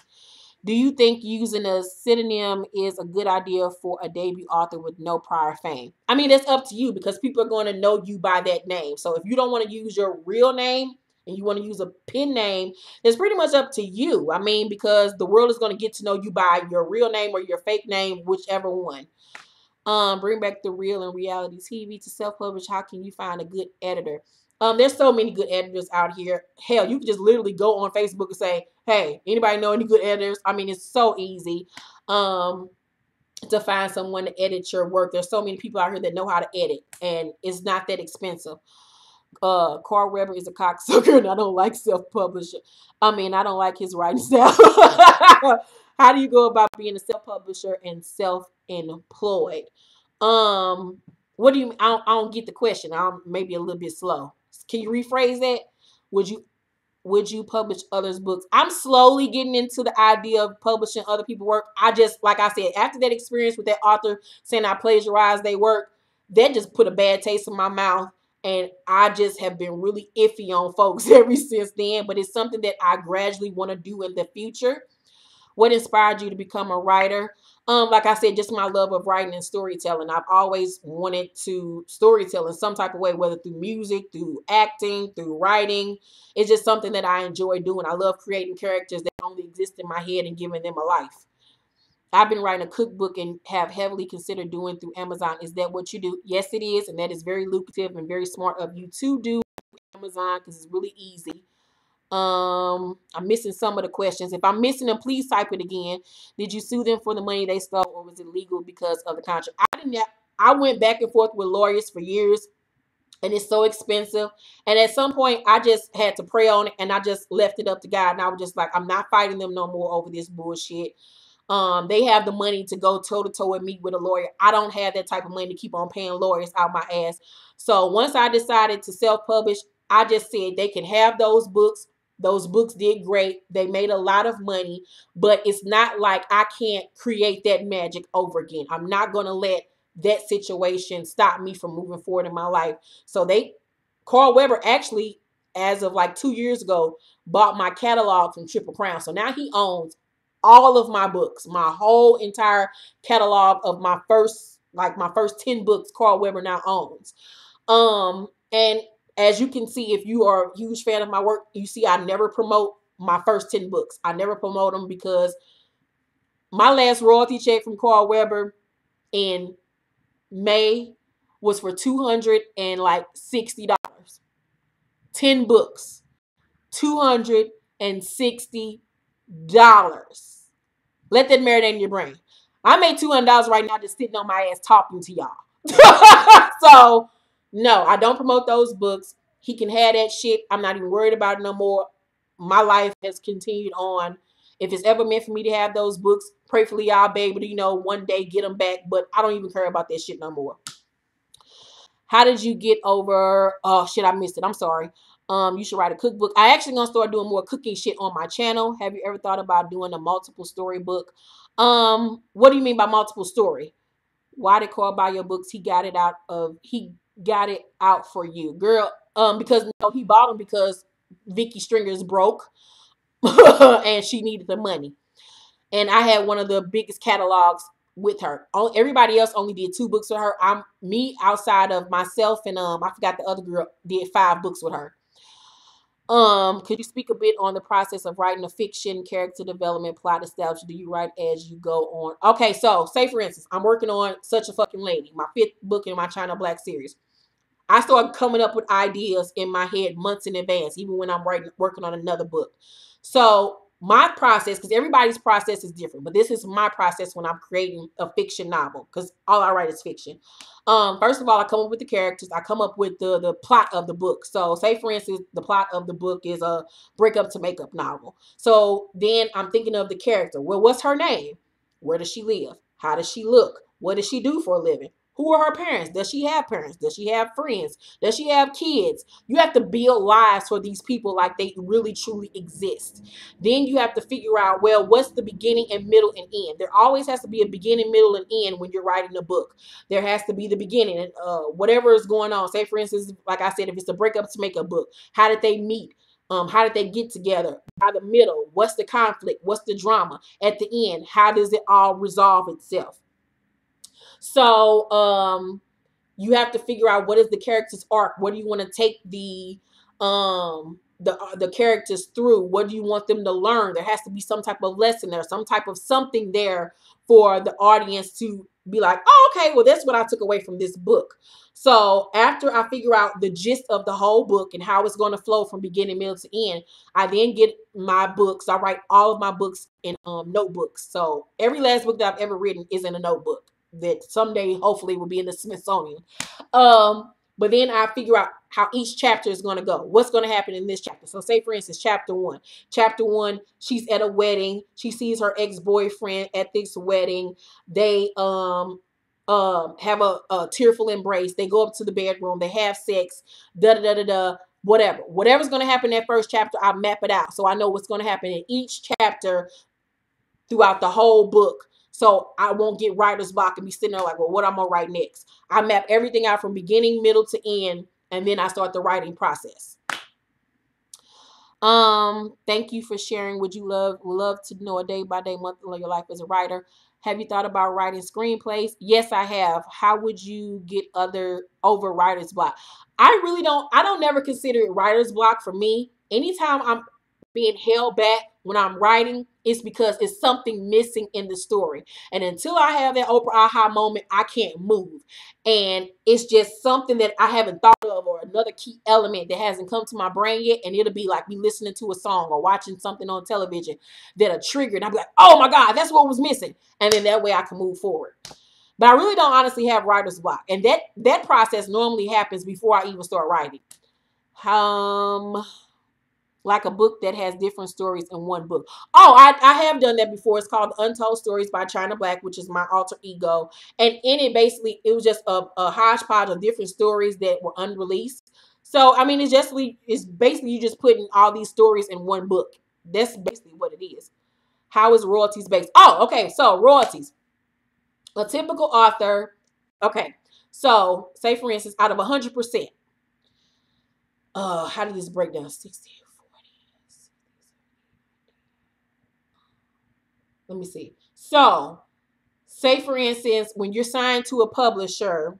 Do you think using a pseudonym is a good idea for a debut author with no prior fame? I mean, that's up to you because people are going to know you by that name. So if you don't want to use your real name, and you want to use a pen name, it's pretty much up to you. I mean, because the world is going to get to know you by your real name or your fake name, whichever one. Bring back the real and reality TV to self-publish. How can you find a good editor? There's so many good editors out here. Hell, you can just literally go on Facebook and say, hey, anybody know any good editors? I mean, it's so easy to find someone to edit your work. There's so many people out here that know how to edit, and it's not that expensive. Carl Weber is a cocksucker, and I don't like self-publisher. I mean, I don't like his writing style. How do you go about being a self-publisher and self-employed? What do you? I don't get the question. I'm maybe a little bit slow. Can you rephrase that? Would you would you publish others' books? I'm slowly getting into the idea of publishing other people's work. I just, like I said, after that experience with that author saying I plagiarized their work, that just put a bad taste in my mouth. And I just have been really iffy on folks ever since then. But it's something that I gradually want to do in the future. What inspired you to become a writer? Like I said, just my love of writing and storytelling. I've always wanted to storytell in some type of way, whether through music, through acting, through writing. It's just something that I enjoy doing. I love creating characters that only exist in my head and giving them a life. I've been writing a cookbook and have heavily considered doing through Amazon. Is that what you do? Yes, it is. And that is very lucrative and very smart of you to do Amazon because it's really easy. I'm missing some of the questions. If I'm missing them, please type it again. Did you sue them for the money they stole, or was it legal because of the contract? I went back and forth with lawyers for years, and it's so expensive. And at some point, I just had to pray on it, and I just left it up to God. And I was just like, I'm not fighting them no more over this bullshit. They have the money to go toe to toe with me with a lawyer. I don't have that type of money to keep on paying lawyers out my ass. So once I decided to self-publish, I just said they can have those books. Those books did great. They made a lot of money, but it's not like I can't create that magic over again. I'm not going to let that situation stop me from moving forward in my life. So Carl Weber actually, as of like 2 years ago, bought my catalog from Triple Crown. So now he owns all of my books, my whole entire catalog of my first 10 books Carl Weber now owns. And as you can see, if you are a huge fan of my work, you see I never promote my first 10 books. I never promote them because my last royalty check from Carl Weber in May was for $260. 10 books. $260. Let that marinate in your brain. I made $200 right now just sitting on my ass talking to y'all. So, no, I don't promote those books. He can have that shit. I'm not even worried about it no more. My life has continued on. If it's ever meant for me to have those books, prayfully I'll be able to, one day get them back. But I don't even care about that shit no more. How did you get over? Oh, shit, I missed it. I'm sorry. You should write a cookbook. I actually gonna start doing more cooking shit on my channel. Have you ever thought about doing a multiple story book? What do you mean by multiple story? Why did Carl buy your books? He got it out for you, girl. Because he bought them because Vicky Stringer's broke and she needed the money. And I had one of the biggest catalogs with her. Everybody else only did 2 books with her. Me outside of myself and I forgot the other girl did 5 books with her. Could you speak a bit on the process of writing a fiction, character development, plot establishment? Do you write as you go on? Okay, so say for instance, I'm working on Such a Fucking Lady, my 5th book in my China Black series. I started coming up with ideas in my head months in advance, even when I'm working on another book. So my process, because everybody's process is different, but this is my process when I'm creating a fiction novel, because all I write is fiction. First of all, I come up with the characters. I come up with the plot of the book. So say, for instance, the plot of the book is a breakup to makeup novel. So then I'm thinking of the character. Well, what's her name? Where does she live? How does she look? What does she do for a living? Who are her parents? Does she have parents? Does she have friends? Does she have kids? You have to build lives for these people like they really truly exist. Then you have to figure out, well, what's the beginning and middle and end? There always has to be a beginning, middle, and end when you're writing a book. There has to be the beginning and whatever is going on. Say, for instance, like I said, if it's a breakup to make a book, how did they meet? How did they get together? By the middle, what's the conflict? What's the drama? At the end, how does it all resolve itself? So you have to figure out what is the character's arc. What do you want to take the the characters through. What do you want them to learn? There has to be some type of lesson there, some type of something there for the audience to be like, oh, okay, well, that's what I took away from this book. So after I figure out the gist of the whole book and how it's going to flow from beginning, middle to end, I then get my books. I write all of my books in notebooks. So every last book that I've ever written is in a notebook that someday hopefully will be in the Smithsonian. But then I figure out how each chapter is going to go. What's going to happen in this chapter? So say, for instance, chapter one. Chapter one, she's at a wedding. She sees her ex-boyfriend at this wedding. They have a tearful embrace. They go up to the bedroom. They have sex. Da-da-da-da-da. Whatever's going to happen in that first chapter, I map it out. So I know what's going to happen in each chapter throughout the whole book. So I won't get writer's block and be sitting there like, well, what I'm going to write next? I map everything out from beginning, middle to end, and then I start the writing process. Thank you for sharing. Would love to know a day by day, month of your life as a writer? Have you thought about writing screenplays? Yes, I have. How would you get over writer's block? I don't never consider it writer's block for me. Anytime I'm being held back when I'm writing, it's because it's something missing in the story. And until I have that Oprah aha moment, I can't move. And it's just something that I haven't thought of, or another key element that hasn't come to my brain yet. And it'll be like me listening to a song or watching something on television that'll trigger. And I'll be like, oh my God, that's what was missing. And then that way I can move forward. But I really don't honestly have writer's block. And that process normally happens before I even start writing. Like a book that has different stories in one book. Oh, I have done that before. It's called Untold Stories by China Black, which is my alter ego. And in it, basically, it was just a hodgepodge of different stories that were unreleased. So, I mean, it's basically you just putting all these stories in one book. That's basically what it is. How is royalties based? Oh, okay. So royalties. A typical author. Okay. So say, for instance, out of 100%, how did this break down? 60. Let me see. So, say for instance, when you're signed to a publisher.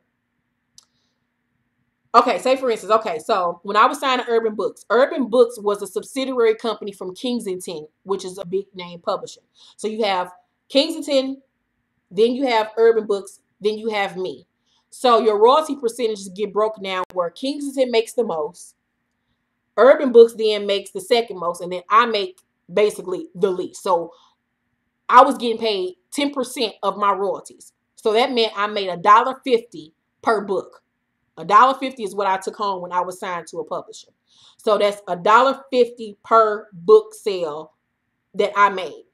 Okay, say for instance, so when I was signed to Urban Books was a subsidiary company from Kensington, which is a big name publisher. So you have Kensington, then you have Urban Books, then you have me. So your royalty percentages get broken down where Kensington makes the most, Urban Books then makes the second most, and then I make basically the least. So I was getting paid 10% of my royalties. So that meant I made $1.50 per book. $1.50 is what I took home when I was signed to a publisher. So that's $1.50 per book sale that I made.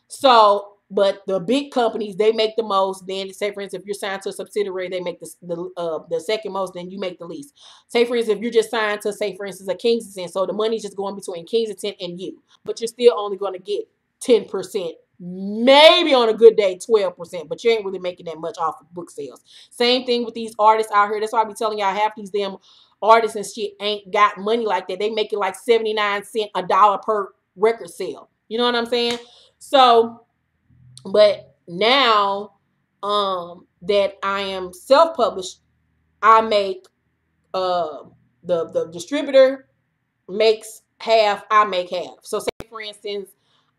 So, but the big companies, they make the most. Then, say for instance, if you're signed to a subsidiary, they make the second most. Then you make the least. Say for instance, if you're just signed to, say for instance, a Kensington, so the money's just going between Kensington and you, but you're still only going to get 10%. Maybe on a good day, 12%, but you ain't really making that much off of book sales. Same thing with these artists out here. That's why I be telling y'all, half these damn artists and shit ain't got money like that. They make it like 79 cents, $1 per record sale. You know what I'm saying? So, but now that I am self-published, I make the distributor makes half, I make half. So say for instance,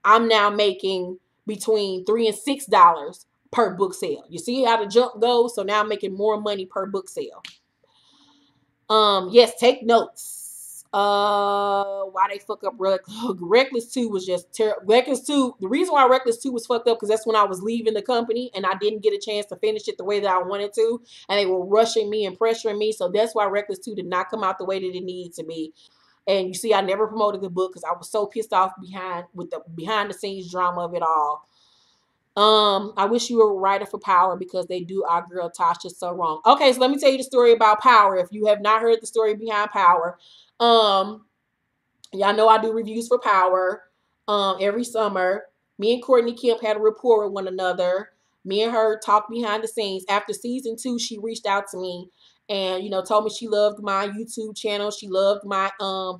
I'm now making between $3 and $6 per book sale. You see how the jump goes? So now I'm making more money per book sale. Yes, take notes. Why they fuck up Reckless 2 was just terrible. Reckless 2, the reason why Reckless 2 was fucked up because that's when I was leaving the company and I didn't get a chance to finish it the way that I wanted to, and they were rushing me and pressuring me. So that's why Reckless 2 did not come out the way that it needed to be. And you see, I never promoted the book because I was so pissed off with the behind the scenes drama of it all. I wish you were a writer for Power because they do our girl Tasha so wrong. Okay, so let me tell you the story about Power. If you have not heard the story behind Power, y'all know I do reviews for Power every summer. Me and Courtney Kemp had a rapport with one another. Me and her talked behind the scenes. After season 2, she reached out to me and, told me she loved my YouTube channel. She loved my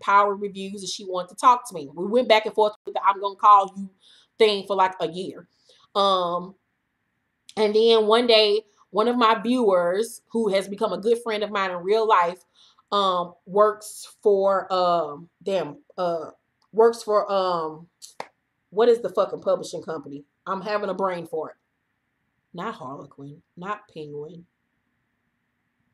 Power reviews and she wanted to talk to me. We went back and forth with the I'm going to call you thing for like a year. And then one day, one of my viewers, who has become a good friend of mine in real life, works for works for what is the fucking publishing company? I'm having a brain for it. Not Harlequin, not Penguin.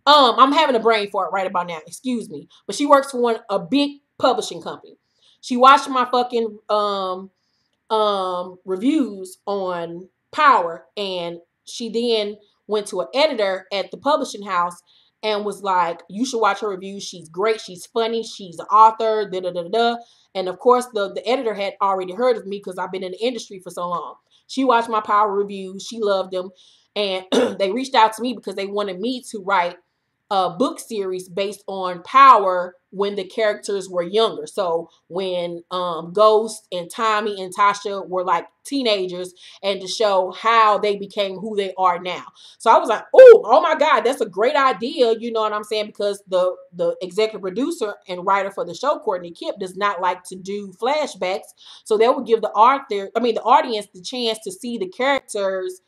I'm having a brain for it right about now. Excuse me. But she works for a big publishing company. She watched my fucking reviews on Power, and she then went to an editor at the publishing house and was like, you should watch her reviews. She's great. She's funny. She's an author. Da da da da. And of course, the editor had already heard of me because I've been in the industry for so long. She watched my Power reviews. She loved them. And they reached out to me because they wanted me to write a book series based on Power when the characters were younger. So when Ghost and Tommy and Tasha were like teenagers, and to show how they became who they are now. So I was like, oh my God, that's a great idea. You know what I'm saying? Because the executive producer and writer for the show, Courtney Kemp, does not like to do flashbacks. So that would give the audience the chance to see the characters,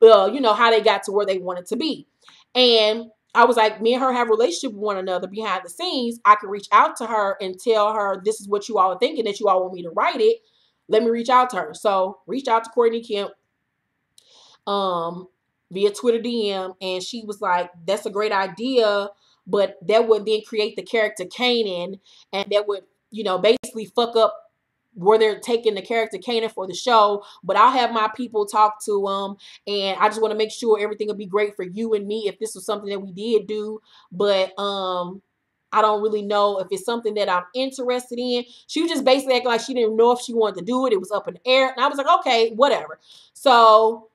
how they got to where they wanted to be. And I was like, me and her have a relationship with one another behind the scenes. I can reach out to her and tell her this is what you all are thinking, that you all want me to write it. Let me reach out to her. So reached out to Courtney Kemp via Twitter DM, and she was like, that's a great idea, but that would then create the character Kanan, and that would, basically fuck up where they're taking the character Kanan for the show. But I'll have my people talk to and I just want to make sure everything will be great for you and me if this was something that we did do. But I don't really know if it's something that I'm interested in. She was just basically acting like she didn't know if she wanted to do it. It was up in the air. And I was like, okay, whatever. So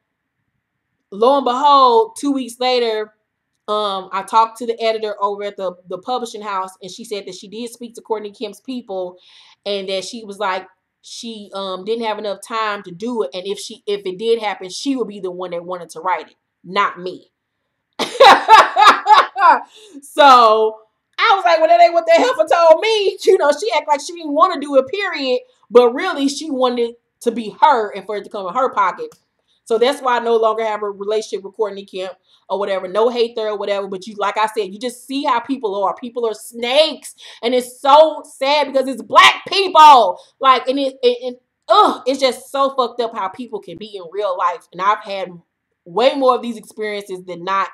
lo and behold, 2 weeks later, I talked to the editor over at the publishing house, and she said that she did speak to Courtney Kemp's people, and that she was like, she didn't have enough time to do it, and if it did happen, she would be the one that wanted to write it, not me. So I was like, well, that ain't what the heifer told me. She acted like she didn't want to do it, period, but really she wanted it to be her and for it to come in her pocket. So that's why I no longer have a relationship with Courtney Kemp or whatever. No hate there or whatever. But like I said, you just see how people are. People are snakes. And it's so sad because it's black people. Like, and it's just so fucked up how people can be in real life. And I've had way more of these experiences than not.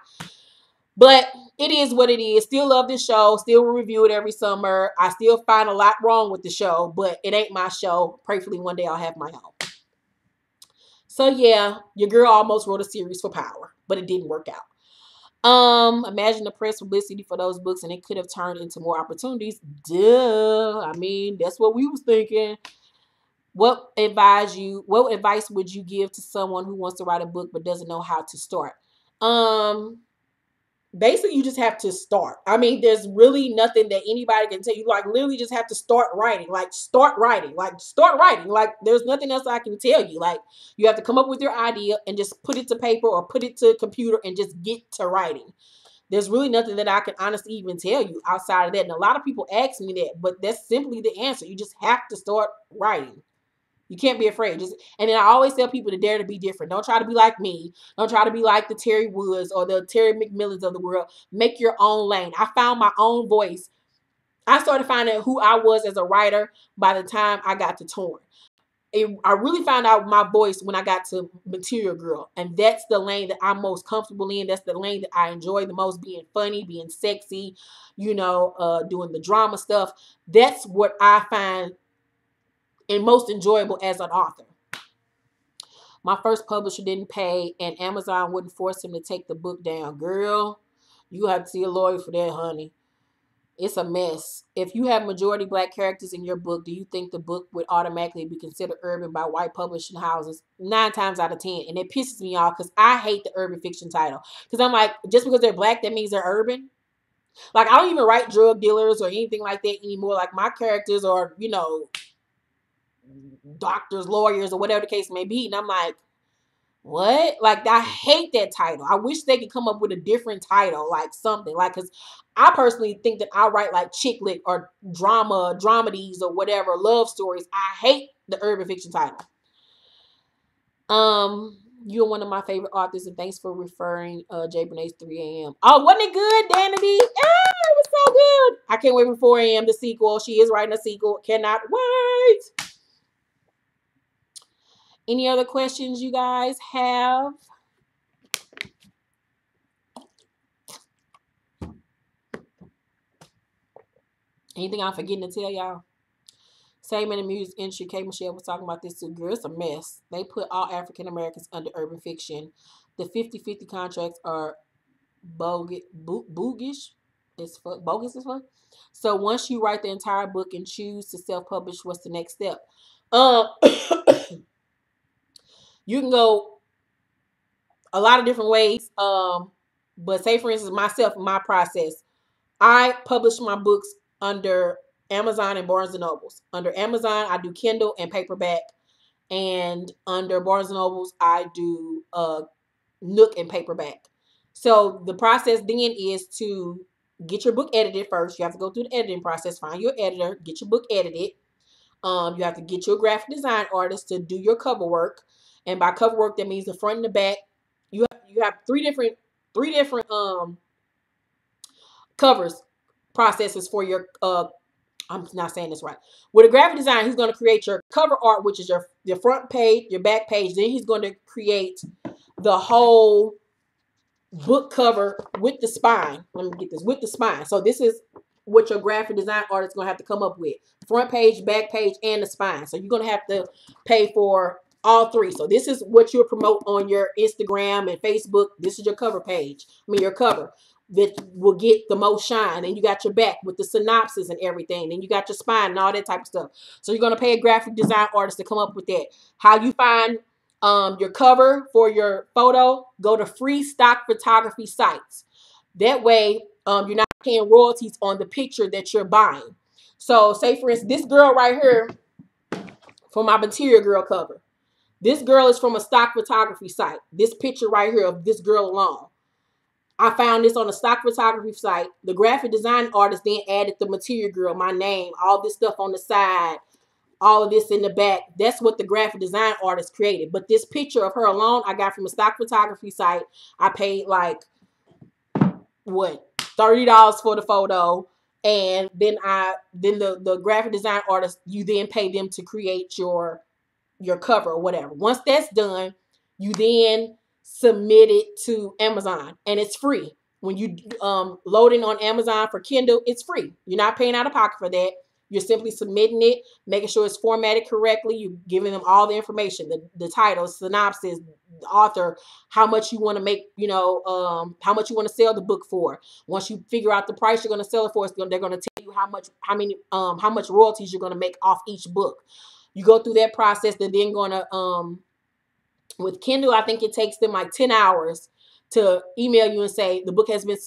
But it is what it is. Still love this show. Still review it every summer. I still find a lot wrong with the show. But it ain't my show. Prayerfully one day I'll have my own. So yeah, your girl almost wrote a series for Power, but it didn't work out. Imagine the press publicity for those books, and it could have turned into more opportunities. Duh. I mean, that's what we was thinking. What advice would you give to someone who wants to write a book but doesn't know how to start? Basically, you just have to start. I mean, there's really nothing that anybody can tell you. Like, literally just have to start writing. Like, start writing. Like, start writing. Like, there's nothing else I can tell you. Like, you have to come up with your idea and just put it to paper or put it to a computer and just get to writing. There's really nothing that I can honestly even tell you outside of that. And a lot of people ask me that, but that's simply the answer. You just have to start writing. You can't be afraid. And then I always tell people to dare to be different. Don't try to be like me. Don't try to be like the Terry Woods or the Terry McMillans of the world. Make your own lane. I found my own voice. I started finding who I was as a writer by the time I got to Torn. I really found out my voice when I got to Material Girl. And that's the lane that I'm most comfortable in. That's the lane that I enjoy the most, being funny, being sexy, doing the drama stuff. That's what I find and most enjoyable as an author. My first publisher didn't pay, and Amazon wouldn't force him to take the book down. Girl, you have to see a lawyer for that, honey. It's a mess. If you have majority black characters in your book, do you think the book would automatically be considered urban by white publishing houses? 9 times out of 10. And it pisses me off because I hate the urban fiction title. Because I'm like, just because they're black, that means they're urban? Like, I don't even write drug dealers or anything like that anymore. Like, my characters are, doctors, lawyers, or whatever the case may be. And I'm like, what? Like, I hate that title. I wish they could come up with a different title, like something. Like, because I personally think that I write like chick lit or dramedies or whatever, love stories. I hate the urban fiction title. You're one of my favorite authors, and thanks for referring J. Brené's 3 a.m. Oh, wasn't it good, Danity? Ah, it was so good. I can't wait for 4 a.m. the sequel. She is writing a sequel. Cannot wait. Any other questions you guys have? Anything I'm forgetting to tell y'all? Same in the music industry. K. Michelle was talking about this too. Girl, it's a mess. They put all African Americans under urban fiction. The 50-50 contracts are bogus as fuck. Bogus as fuck. So once you write the entire book and choose to self-publish, what's the next step? You can go a lot of different ways. But say for instance, myself, my process, I publish my books under Amazon and Barnes and Nobles. Under Amazon, I do Kindle and paperback, and under Barnes and Nobles, I do Nook and paperback. So the process then is to get your book edited first. You have to go through the editing process, find your editor, get your book edited. You have to get your graphic design artist to do your cover work, and by cover work, that means the front and the back. You have three different covers processes for your I'm not saying this right. With a graphic design, he's going to create your cover art, which is your front page, your back page. Then he's going to create the whole book cover with the spine. Let me get this, with the spine. So this is what your graphic design artist is going to have to come up with. Front page, back page, and the spine. So you're going to have to pay for all three. So this is what you'll promote on your Instagram and Facebook. This is your cover page. I mean, your cover that will get the most shine. And you got your back with the synopsis and everything. Then you got your spine and all that type of stuff. So you're going to pay a graphic design artist to come up with that. How you find your cover for your photo, go to free stock photography sites. That way, you're not paying royalties on the picture that you're buying. So say for instance, this girl right here for my Material Girl cover. This girl is from a stock photography site. This picture right here of this girl alone. I found this on a stock photography site. The graphic design artist then added the Material Girl, my name, all this stuff on the side, all of this in the back. That's what the graphic design artist created. But this picture of her alone, I got from a stock photography site. I paid like, what, $30 for the photo. And then the graphic design artist, you then pay them to create your cover or whatever. Once that's done, you then submit it to Amazon, and it's free. When you load it on Amazon for Kindle, it's free. You're not paying out of pocket for that. You're simply submitting it, making sure it's formatted correctly. You're giving them all the information, the title, synopsis, the author, how much you want to make, how much you want to sell the book for. Once you figure out the price you're going to sell it for, they're going to tell you how much royalties you're going to make off each book. You go through that process. They're then going to, with Kindle, I think it takes them like 10 hours to email you and say the book has been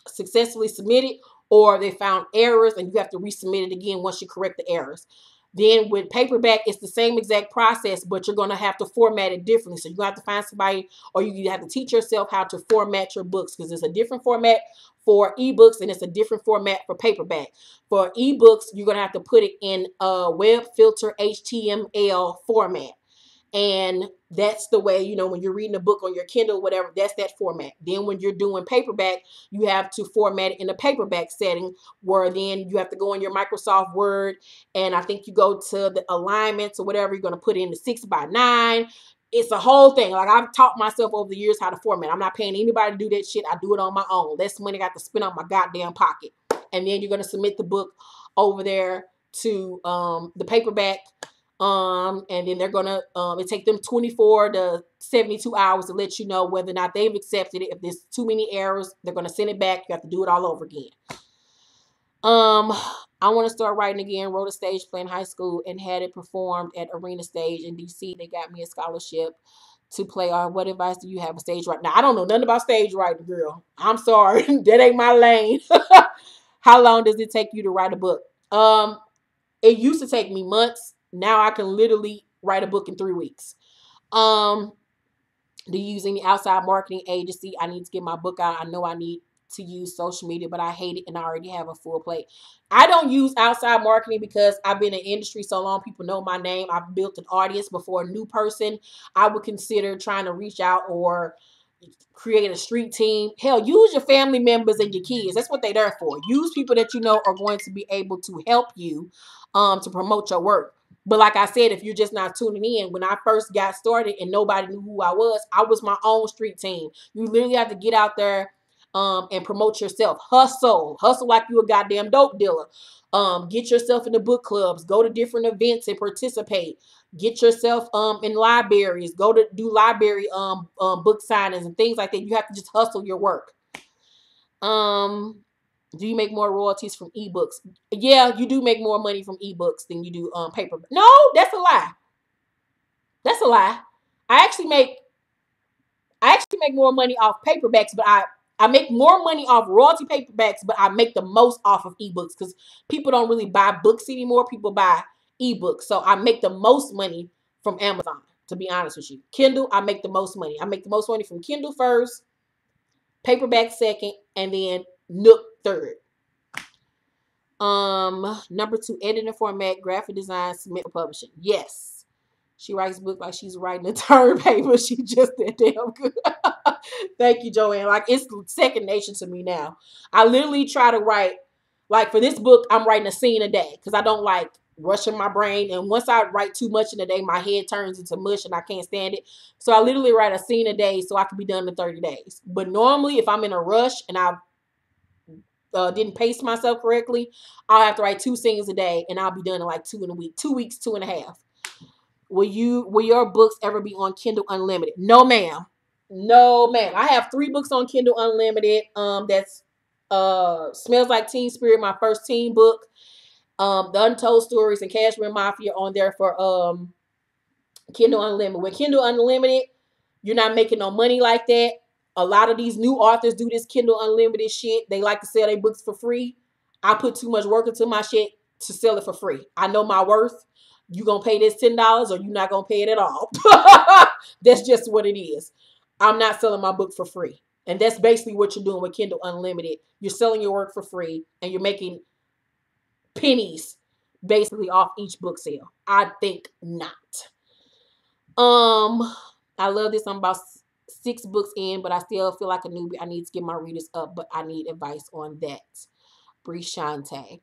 successfully submitted, or they found errors and you have to resubmit it again once you correct the errors. Then with paperback, it's the same exact process, but you're going to have to format it differently. So you're going to have to find somebody, or you have to teach yourself how to format your books, because it's a different format for ebooks and it's a different format for paperback. For ebooks, you're going to have to put it in a web filter HTML format. And that's the way, when you're reading a book on your Kindle, whatever, that's that format. Then when you're doing paperback, you have to format it in a paperback setting, where then you have to go in your Microsoft Word, and I think you go to the alignments or whatever, you're going to put in the 6x9. It's a whole thing. Like, I've taught myself over the years how to format. I'm not paying anybody to do that shit. I do it on my own. Less money I got to spend on my goddamn pocket. And then you're going to submit the book over there to the paperback. And then they're going to, it take them 24 to 72 hours to let you know whether or not they've accepted it. If there's too many errors, they're going to send it back. You have to do it all over again. I want to start writing again. Wrote a stage play in high school and had it performed at Arena Stage in DC. They got me a scholarship to play on. What advice do you have for stage writing? Now, I don't know nothing about stage writing, girl. I'm sorry. That ain't my lane. How long does it take you to write a book? It used to take me months. Now I can literally write a book in 3 weeks. Do you use any outside marketing agency? I need to get my book out. I know I need to use social media, but I hate it and I already have a full plate. I don't use outside marketing because I've been in the industry so long. People know my name. I've built an audience. Before a new person, I would consider trying to reach out or create a street team. Hell, use your family members and your kids. That's what they're there for. Use people that you know are going to be able to help you to promote your work. But like I said, if you're just not tuning in, when I first got started and nobody knew who I was my own street team. You literally have to get out there and promote yourself. Hustle like you a goddamn dope dealer. Get yourself in the book clubs. Go to different events and participate. Get yourself in libraries. Go to do library book signings and things like that. You have to just hustle your work. Do you make more royalties from ebooks? Yeah, you do make more money from ebooks than you do paper. No, that's a lie. That's a lie. I actually make more money off paperbacks, but I make more money off royalty paperbacks, but I make the most off of ebooks because people don't really buy books anymore. People buy ebooks. So I make the most money from Amazon, to be honest with you. Kindle, I make the most money. I make the most money from Kindle first, paperback second, and then Nook third. Number 2, editing format, graphic design, submit for publishing. Yes. She writes book like she's writing a term paper. She just that damn good. Thank you, Joanne. Like, it's second nature to me now. I literally try to write, like for this book, I'm writing a scene a day because I don't like rushing my brain. And once I write too much in a day, my head turns into mush and I can't stand it. So I literally write a scene a day so I can be done in 30 days. But normally, if I'm in a rush and I didn't pace myself correctly, I'll have to write 2 scenes a day and I'll be done in like 2 in a week, 2 weeks, 2.5. Will your books ever be on Kindle Unlimited? No, ma'am. No, ma'am. I have 3 books on Kindle Unlimited. That's Smells Like Teen Spirit, my first teen book. The Untold Stories and Cashmere Mafia on there for Kindle Unlimited. With Kindle Unlimited, you're not making no money like that. A lot of these new authors do this Kindle Unlimited shit. They like to sell their books for free. I put too much work into my shit to sell it for free. I know my worth. You gonna pay this $10 or you not gonna pay it at all. That's just what it is. I'm not selling my book for free. And that's basically what you're doing with Kindle Unlimited. You're selling your work for free and you're making pennies basically off each book sale. I think not. I love this. I'm about 6 books in, but I still feel like a newbie. I need to get my readers up, but I need advice on that. Brishante.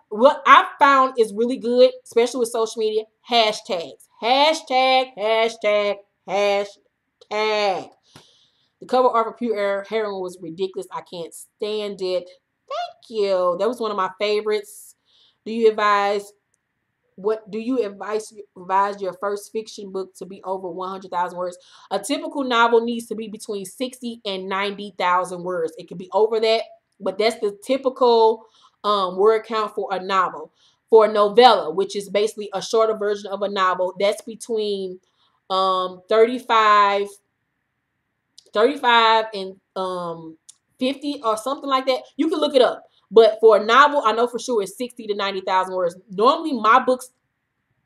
What I found is really good, especially with social media, hashtags. Hashtag. The cover art for Pure Air Heroin was ridiculous. I can't stand it. Thank you. That was one of my favorites. Do you advise your first fiction book to be over 100,000 words? A typical novel needs to be between 60 and 90,000 words. It could be over that, but that's the typical word count for a novel. For a novella, which is basically a shorter version of a novel, that's between 35 and 50 or something like that. You can look it up. But for a novel, I know for sure it's 60 to 90,000 words. Normally, my books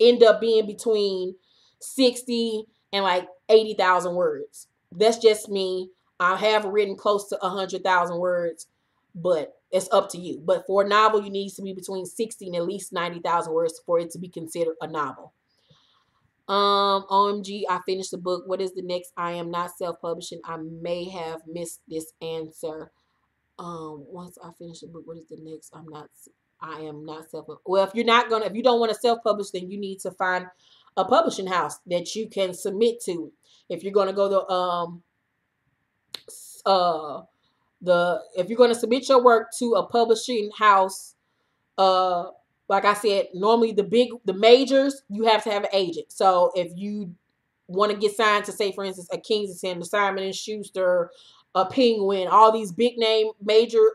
end up being between 60 and like 80,000 words. That's just me. I have written close to 100,000 words, but it's up to you. But for a novel, you need to be between 60 and at least 90,000 words for it to be considered a novel. OMG, I finished the book. What is the next? I am not self-publishing. I may have missed this answer. Once I finish the book, what is the next? I am not self. Well, if you don't want to self-publish, then you need to find a publishing house that you can submit to. If you're gonna go if you're gonna submit your work to a publishing house, like I said, normally the majors, you have to have an agent. So if you want to get signed to, say, for instance, a Kensington, a Simon & Schuster, a Penguin, all these big name major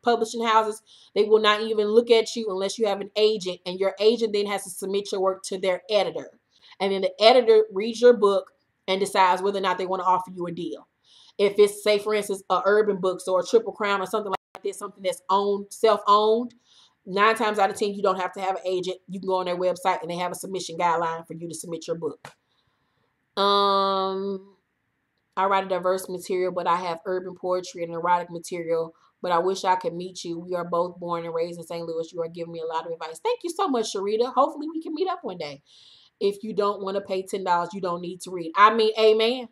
publishing houses, they will not even look at you unless you have an agent, and your agent then has to submit your work to their editor. And then the editor reads your book and decides whether or not they want to offer you a deal. If it's, say, for instance, a Urban Books or a Triple Crown or something like that, something that's self-owned, 9 times out of 10, you don't have to have an agent. You can go on their website and they have a submission guideline for you to submit your book. I write a diverse material, but I have urban poetry and erotic material. But I wish I could meet you. We are both born and raised in St. Louis. You are giving me a lot of advice. Thank you so much, Sharita. Hopefully we can meet up one day. If you don't want to pay $10, you don't need to read. I mean, amen.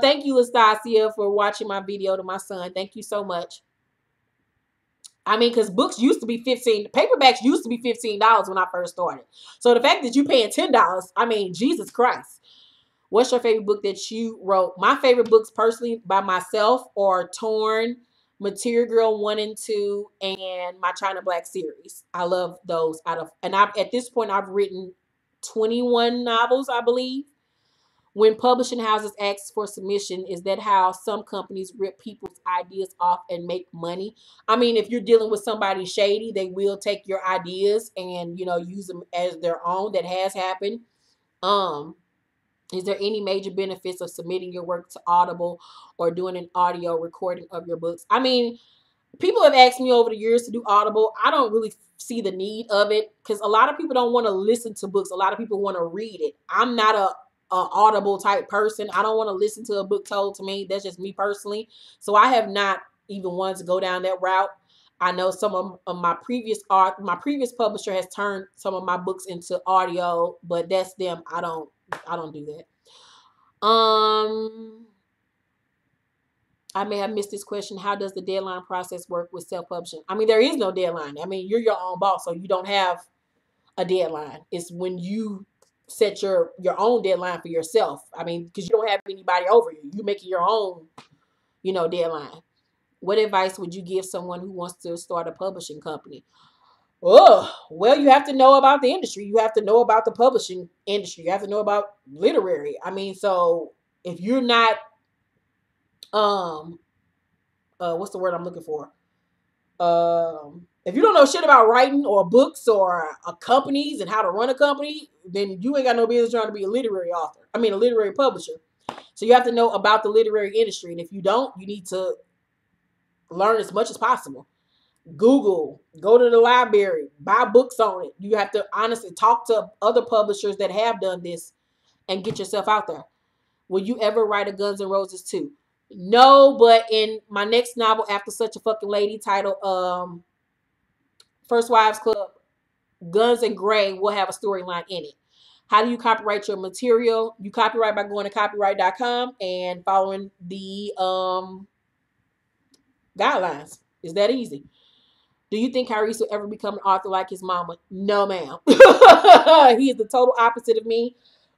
Thank you, Lastasia, for watching my video to my son. Thank you so much. I mean, because books used to be paperbacks used to be $15 when I first started. So the fact that you paying $10, I mean, Jesus Christ. What's your favorite book that you wrote? My favorite books personally by myself are Torn, Material Girl 1 and 2, and my China Black series. I love those at this point I've written 21 novels, I believe. When publishing houses ask for submission, is that how some companies rip people's ideas off and make money? I mean, if you're dealing with somebody shady, they will take your ideas and, use them as their own. That has happened. Is there any major benefits of submitting your work to Audible or doing an audio recording of your books? I mean, people have asked me over the years to do Audible. I don't really see the need of it because a lot of people don't want to listen to books. A lot of people want to read it. I'm not a Audible type person. I don't want to listen to a book told to me. That's just me personally. So I have not even wanted to go down that route. I know some of my previous publisher has turned some of my books into audio, but that's them. I don't do that. I may have missed this question. How does the deadline process work with self-publishing? I mean, there is no deadline. I mean, you're your own boss, so you don't have a deadline. It's when you set your own deadline for yourself. I mean, because you don't have anybody over you. You're making your own, deadline. What advice would you give someone who wants to start a publishing company? Oh, well, you have to know about the industry. You have to know about the publishing industry. You have to know about literary. I mean, so if you're not, what's the word I'm looking for? If you don't know shit about writing or books or companies and how to run a company, then you ain't got no business trying to be a literary publisher. So you have to know about the literary industry. And if you don't, you need to learn as much as possible. Google, go to the library, buy books on it. You have to honestly talk to other publishers that have done this and get yourself out there. Will you ever write a Guns N' Roses 2? No, but in my next novel, After Such a Fucking Lady, titled First Wives Club, Guns and Gray will have a storyline in it. How do you copyright your material? You copyright by going to copyright.com and following the guidelines. It's that easy. Do you think Kyrese will ever become an author like his mama? No, ma'am. He is the total opposite of me.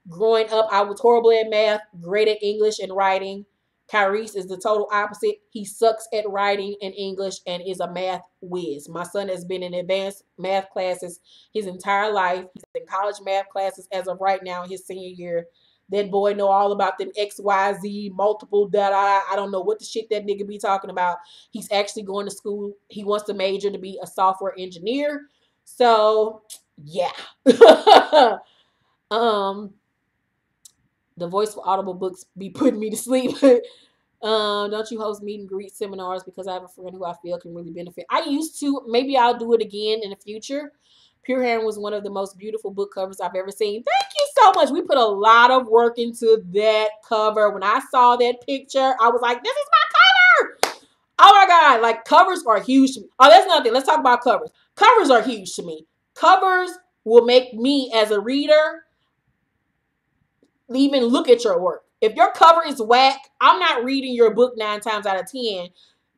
Growing up, I was horrible at math, great at English and writing. Kyrese is the total opposite. He sucks at writing and English and is a math whiz. My son has been in advanced math classes his entire life. He's in college math classes as of right now in his senior year. That boy know all about them XYZ, multiple, I don't know what the shit that nigga be talking about. He's actually going to school. He wants to major to be a software engineer. So, yeah. The voice for Audible books be putting me to sleep. Don't you host meet and greet seminars because I have a friend who I feel can really benefit? I used to. Maybe I'll do it again in the future. Pure Heron was one of the most beautiful book covers I've ever seen. Thank you so much. We put a lot of work into that cover. When I saw that picture, I was like, this is my cover. Oh my God. Like, covers are huge to me. Oh, that's nothing. Let's talk about covers. Covers are huge to me. Covers will make me as a reader even look at your work. If your cover is whack, I'm not reading your book 9 times out of 10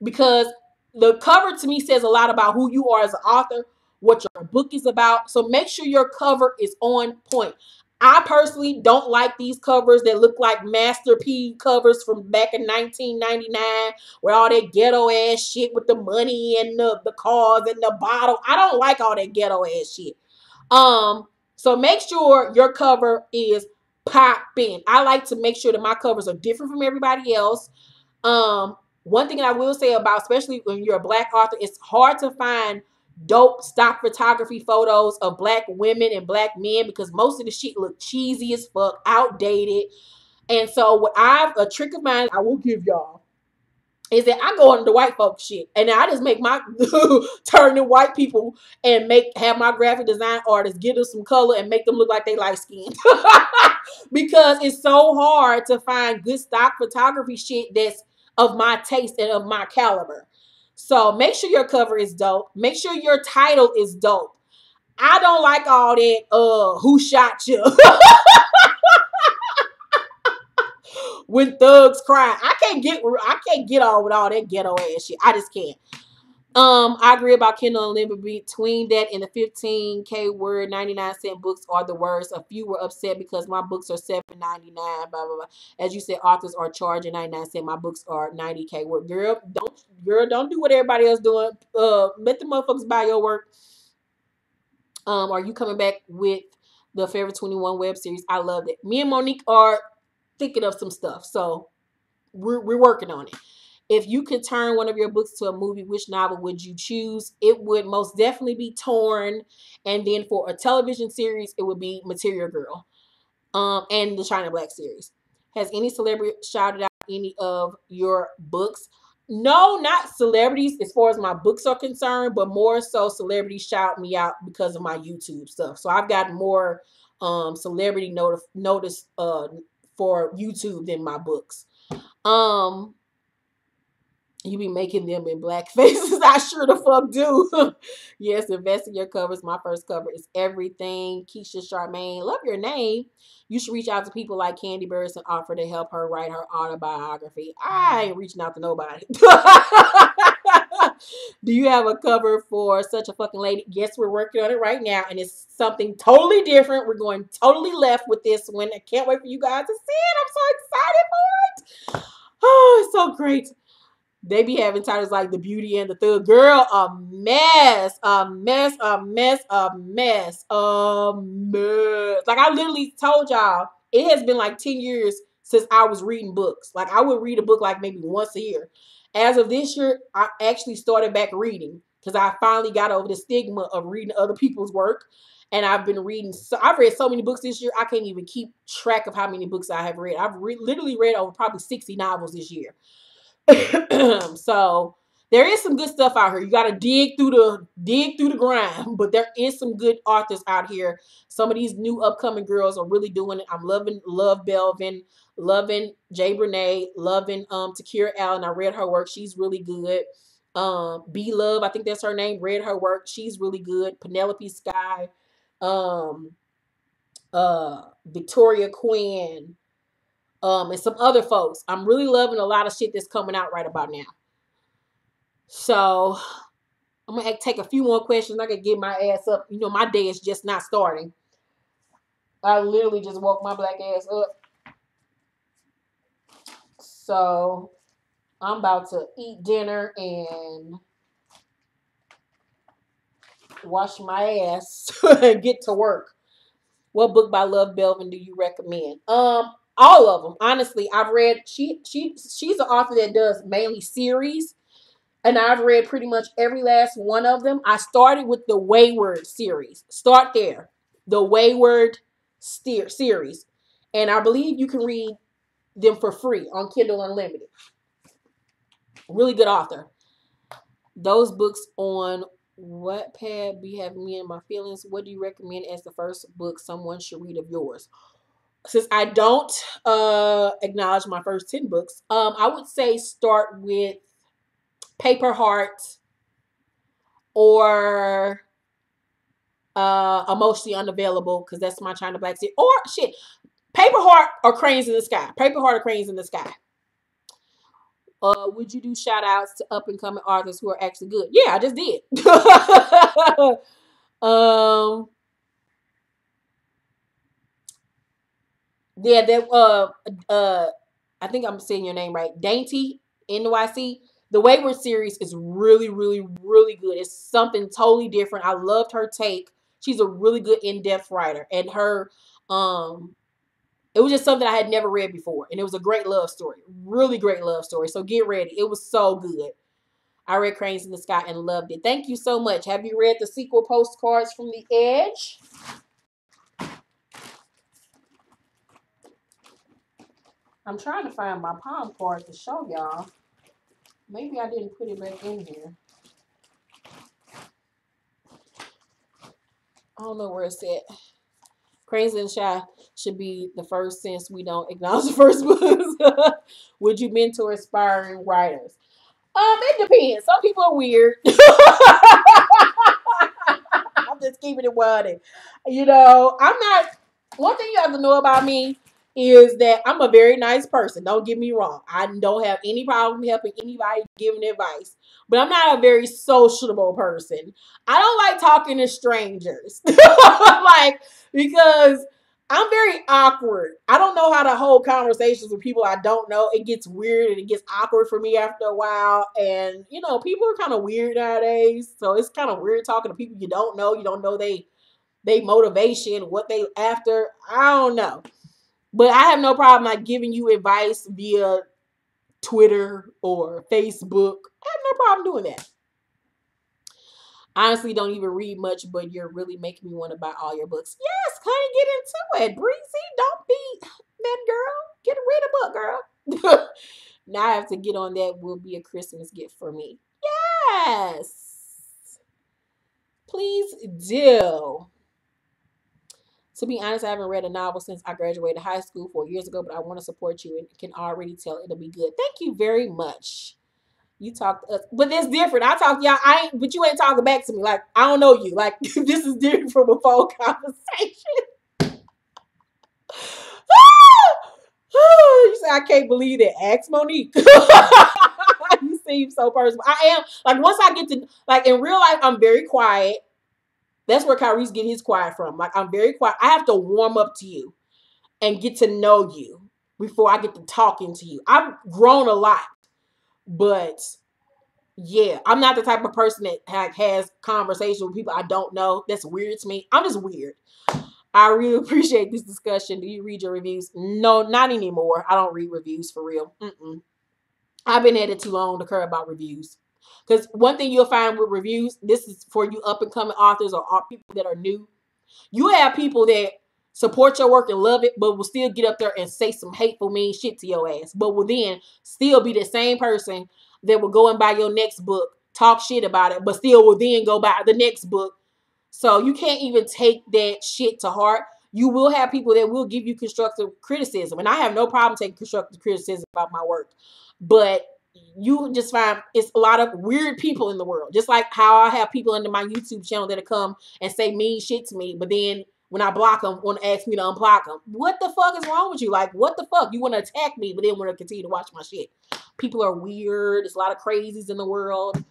because the cover to me says a lot about who you are as an author, what your book is about. So make sure your cover is on point. I personally don't like these covers that look like Master P covers from back in 1999 where all that ghetto ass shit with the money and the cars and the bottle. I don't like all that ghetto ass shit. So make sure your cover is popping. I like to make sure that my covers are different from everybody else. One thing I will say about, especially when you're a Black author, it's hard to find dope stock photography photos of Black women and Black men because most of the shit look cheesy as fuck, outdated. And so a trick of mine I will give y'all is that I go on the white folks shit and I just make my turn to white people and have my graphic design artists give them some color and make them look like they light skinned. because it's so hard to find good stock photography shit that's of my taste and of my caliber. So make sure your cover is dope. Make sure your title is dope. I don't like all that who shot you when thugs cry. I can't get on with all that ghetto ass shit. I just can't. I agree about Kindle Unlimited. Between that and the 15K word 99-cent books are the worst. A few were upset because my books are $7.99. Blah blah blah. As you said, authors are charging 99 cents. My books are 90K word. Don't do what everybody else doing. Let the motherfuckers buy your work. Are you coming back with the Forever 21 web series? I loved it. Me and Monique are thinking of some stuff, so we're working on it. If you could turn one of your books to a movie, which novel would you choose? It would most definitely be Torn. And then for a television series, it would be Material Girl. And the China Black series. Has any celebrity shouted out any of your books? No, not celebrities as far as my books are concerned, but more so celebrities shout me out because of my YouTube stuff. So I've got more celebrity notice for YouTube than my books. You be making them in black faces. I sure the fuck do. Yes, invest in your covers. My first cover is everything. Keisha Charmaine, love your name. You should reach out to people like Candy Burris and offer to help her write her autobiography. I ain't reaching out to nobody. Do you have a cover for Such a Fucking Lady? Yes, we're working on it right now, and it's something totally different. We're going totally left with this one. I can't wait for you guys to see it. I'm so excited for it. Oh, it's so great. They be having titles like The Beauty and the Thug. Girl, a mess. A mess, a mess, a mess. A mess. Like I literally told y'all, it has been like 10 years since I was reading books. Like I would read a book like maybe once a year. As of this year, I actually started back reading because I finally got over the stigma of reading other people's work. And I've been reading, I've read so many books this year, I can't even keep track of how many books I have read. I've literally read over probably 60 novels this year. So there is some good stuff out here. You got to dig through the grind, but there is some good authors out here. Some of these new upcoming girls are really doing it. I'm loving Love Belvin, loving Jay Brene, loving Takira Allen. I read her work. She's really good. B Love, I think that's her name. Read her work. She's really good. Penelope Sky, Victoria Quinn, and some other folks. I'm really loving a lot of shit that's coming out right about now. So I'm gonna take a few more questions. I can get my ass up. You know, my day is just not starting. I literally just woke my black ass up. So I'm about to eat dinner and wash my ass and get to work. What book by Love Belvin do you recommend? All of them. Honestly, I've read. She's an author that does mainly series, and I've read pretty much every last one of them. I started with the Wayward series. Start there, the Wayward series, and I believe you can read them for free on Kindle Unlimited. Really good author. Those books on Wattpad be having me in my feelings. What do you recommend as the first book someone should read of yours? Since I don't acknowledge my first 10 books, I would say start with Paper Heart or Emotionally Unavailable, because that's my China Black series. Or shit, Paper Heart or Cranes in the Sky. Paper Heart or Cranes in the Sky. Would you do shout outs to up and coming authors who are actually good? Yeah, I just did. Yeah, that I think I'm saying your name right. Dainty NYC. The Wayward series is really, really, really good. It's something totally different. I loved her take. She's a really good in-depth writer, and her it was just something I had never read before, and it was a great love story. Really great love story. So get ready. It was so good. I read Cranes in the Sky and loved it. Thank you so much. Have you read the sequel Postcards from the Edge? I'm trying to find my palm card to show y'all. Maybe I didn't put it back in here. I don't know where it's at. Crazy and Shy should be the first since we don't acknowledge the first books. Would you mentor aspiring writers? It depends. Some people are weird. I'm just keeping it 100. I'm not. One thing you have to know about me is that I'm a very nice person. Don't get me wrong. I don't have any problem helping anybody, giving advice. But I'm not a very sociable person. I don't like talking to strangers. Like, because I'm very awkward. I don't know how to hold conversations with people I don't know. It gets weird and it gets awkward for me after a while. And, people are kind of weird nowadays. So it's kind of weird talking to people you don't know. You don't know they motivation, what they after. I don't know. But I have no problem like giving you advice via Twitter or Facebook. I have no problem doing that. Honestly, don't even read much, but you're really making me want to buy all your books. Yes, honey, get into it. Breezy, don't be that girl. Read a book, girl. Now I have to get on that. Will be a Christmas gift for me. Yes. Please do. To be honest, I haven't read a novel since I graduated high school 4 years ago, but I want to support you and can already tell it'll be good. Thank you very much. You talk to us, but it's different. I talk to y'all, but you ain't talking back to me. Like, I don't know you. Like, this is different from a phone conversation. You say, I can't believe that. Ask Monique. You seem so personal. I am. Like, once I get to, like, in real life, I'm very quiet. That's where Kyrie's getting his quiet from. Like, I'm very quiet. I have to warm up to you and get to know you before I get to talking to you. I've grown a lot, but yeah, I'm not the type of person that has conversation with people I don't know. That's weird to me. I'm just weird. I really appreciate this discussion. Do you read your reviews? No, not anymore. I don't read reviews for real. I've been at it too long to care about reviews. Because one thing you'll find with reviews, this is for you up and coming authors or people that are new. You have people that support your work and love it, but will still get up there and say some hateful, mean shit to your ass. But will then still be the same person that will go and buy your next book, talk shit about it, but still will then go buy the next book. So you can't even take that shit to heart. You will have people that will give you constructive criticism. And I have no problem taking constructive criticism about my work. But you just find it's a lot of weird people in the world. Just like how I have people under my YouTube channel that come and say mean shit to me, but then when I block them, want to ask me to unblock them. What the fuck is wrong with you? Like, what the fuck? You want to attack me, but then want to continue to watch my shit. People are weird. There's a lot of crazies in the world.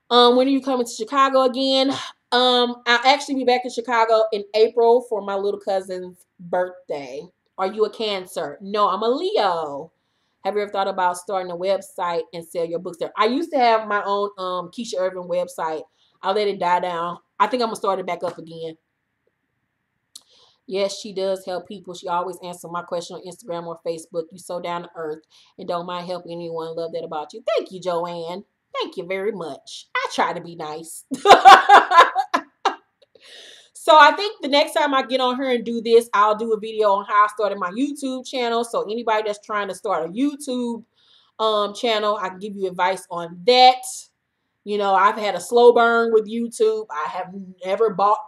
When are you coming to Chicago again? I'll actually be back in Chicago in April for my little cousin's birthday. Are you a Cancer? No, I'm a Leo. Have you ever thought about starting a website and sell your books there? I used to have my own Keisha Irvin website. I let it die down. I think I'm going to start it back up again. Yes, she does help people. She always answers my question on Instagram or Facebook. You so down to earth and don't mind helping anyone. Love that about you. Thank you, Joanne. Thank you very much. I try to be nice. So I think the next time I get on here and do this, I'll do a video on how I started my YouTube channel. So anybody that's trying to start a YouTube channel, I can give you advice on that. I've had a slow burn with YouTube. I have never bought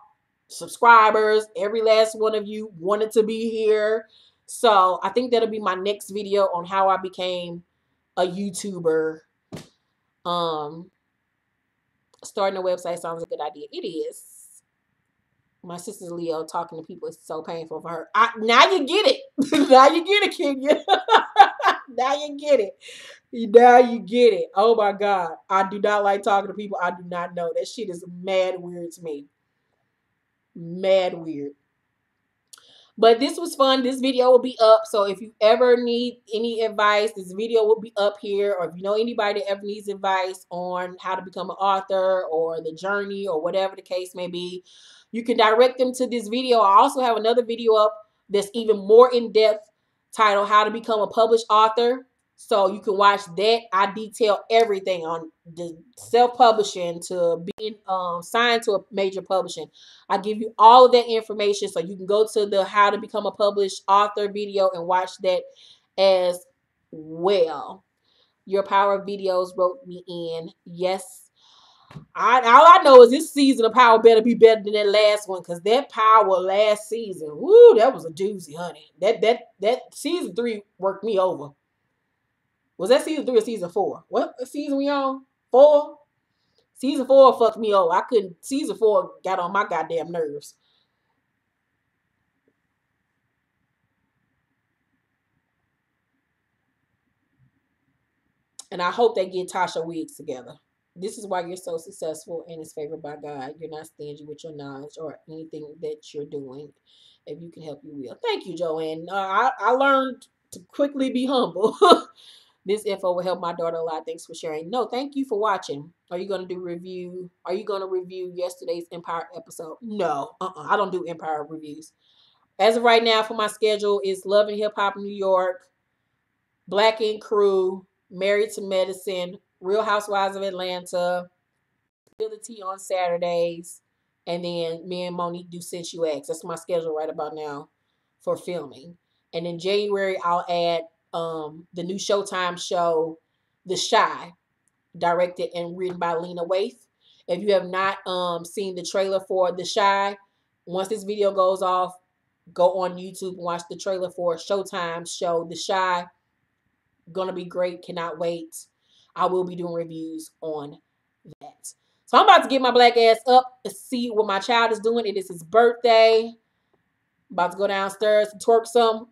subscribers. Every last one of you wanted to be here. So I think that'll be my next video on how I became a YouTuber. Starting a website sounds a good idea. It is. My sister's Leo. Talking to people is so painful for her. Now you get it. Now you get it, Kenya. Now you get it. Now you get it. Oh my God. I do not like talking to people I do not know. That shit is mad weird to me. Mad weird. But this was fun. This video will be up. So if you ever need any advice, this video will be up here. Or if you know anybody that ever needs advice on how to become an author or the journey or whatever the case may be, you can direct them to this video. I also have another video up that's even more in-depth titled How to Become a Published Author. So you can watch that. I detail everything on the self-publishing to being signed to a major publishing. I give you all of that information so you can go to the How to Become a Published Author video and watch that as well. Your Power of Videos wrote me in. Yes. All I know is this season of Power better be better than that last one, because that Power last season, woo, that was a doozy, honey. That season 3 worked me over. Was that season 3 or season 4? What season we on? 4? Season 4 fucked me over. I couldn't. Season 4 got on my goddamn nerves. And I hope they get Tasha Wiggs together. This is why you're so successful and is favored by God. You're not stingy with your knowledge or anything that you're doing. If you can help, you will. Thank you, Joanne. I learned to quickly be humble. This info will help my daughter a lot. Thanks for sharing. No, thank you for watching. Are you going to do review? Are you going to review yesterday's Empire episode? No, I don't do Empire reviews. As of right now, for my schedule is Love and Hip Hop New York, Black Ink Crew, Married to Medicine, Real Housewives of Atlanta, Ability on Saturdays, and then me and Monique do Since You Ask. That's my schedule right about now for filming. And in January, I'll add the new Showtime show, The Shy, directed and written by Lena Waithe. If you have not seen the trailer for The Shy, once this video goes off, go on YouTube and watch the trailer for Showtime's show, The Shy. Gonna be great. Cannot wait. I will be doing reviews on that. So I'm about to get my black ass up to see what my child is doing. It is his birthday. About to go downstairs and twerk some.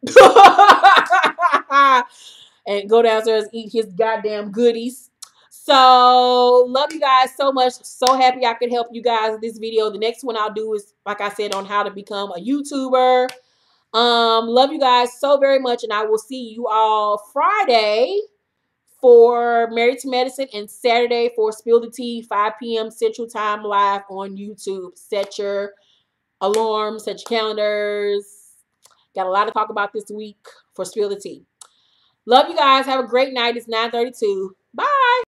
And go downstairs and eat his goddamn goodies. So love you guys so much. So happy I could help you guys with this video. The next one I'll do is, like I said, on how to become a YouTuber. Love you guys so very much, and I will see you all Friday for Married to Medicine and Saturday for Spill the Tea, 5 p.m. Central Time live on YouTube. Set your alarms, set your calendars. Got a lot to talk about this week for Spill the Tea. Love you guys. Have a great night. It's 9:32. Bye.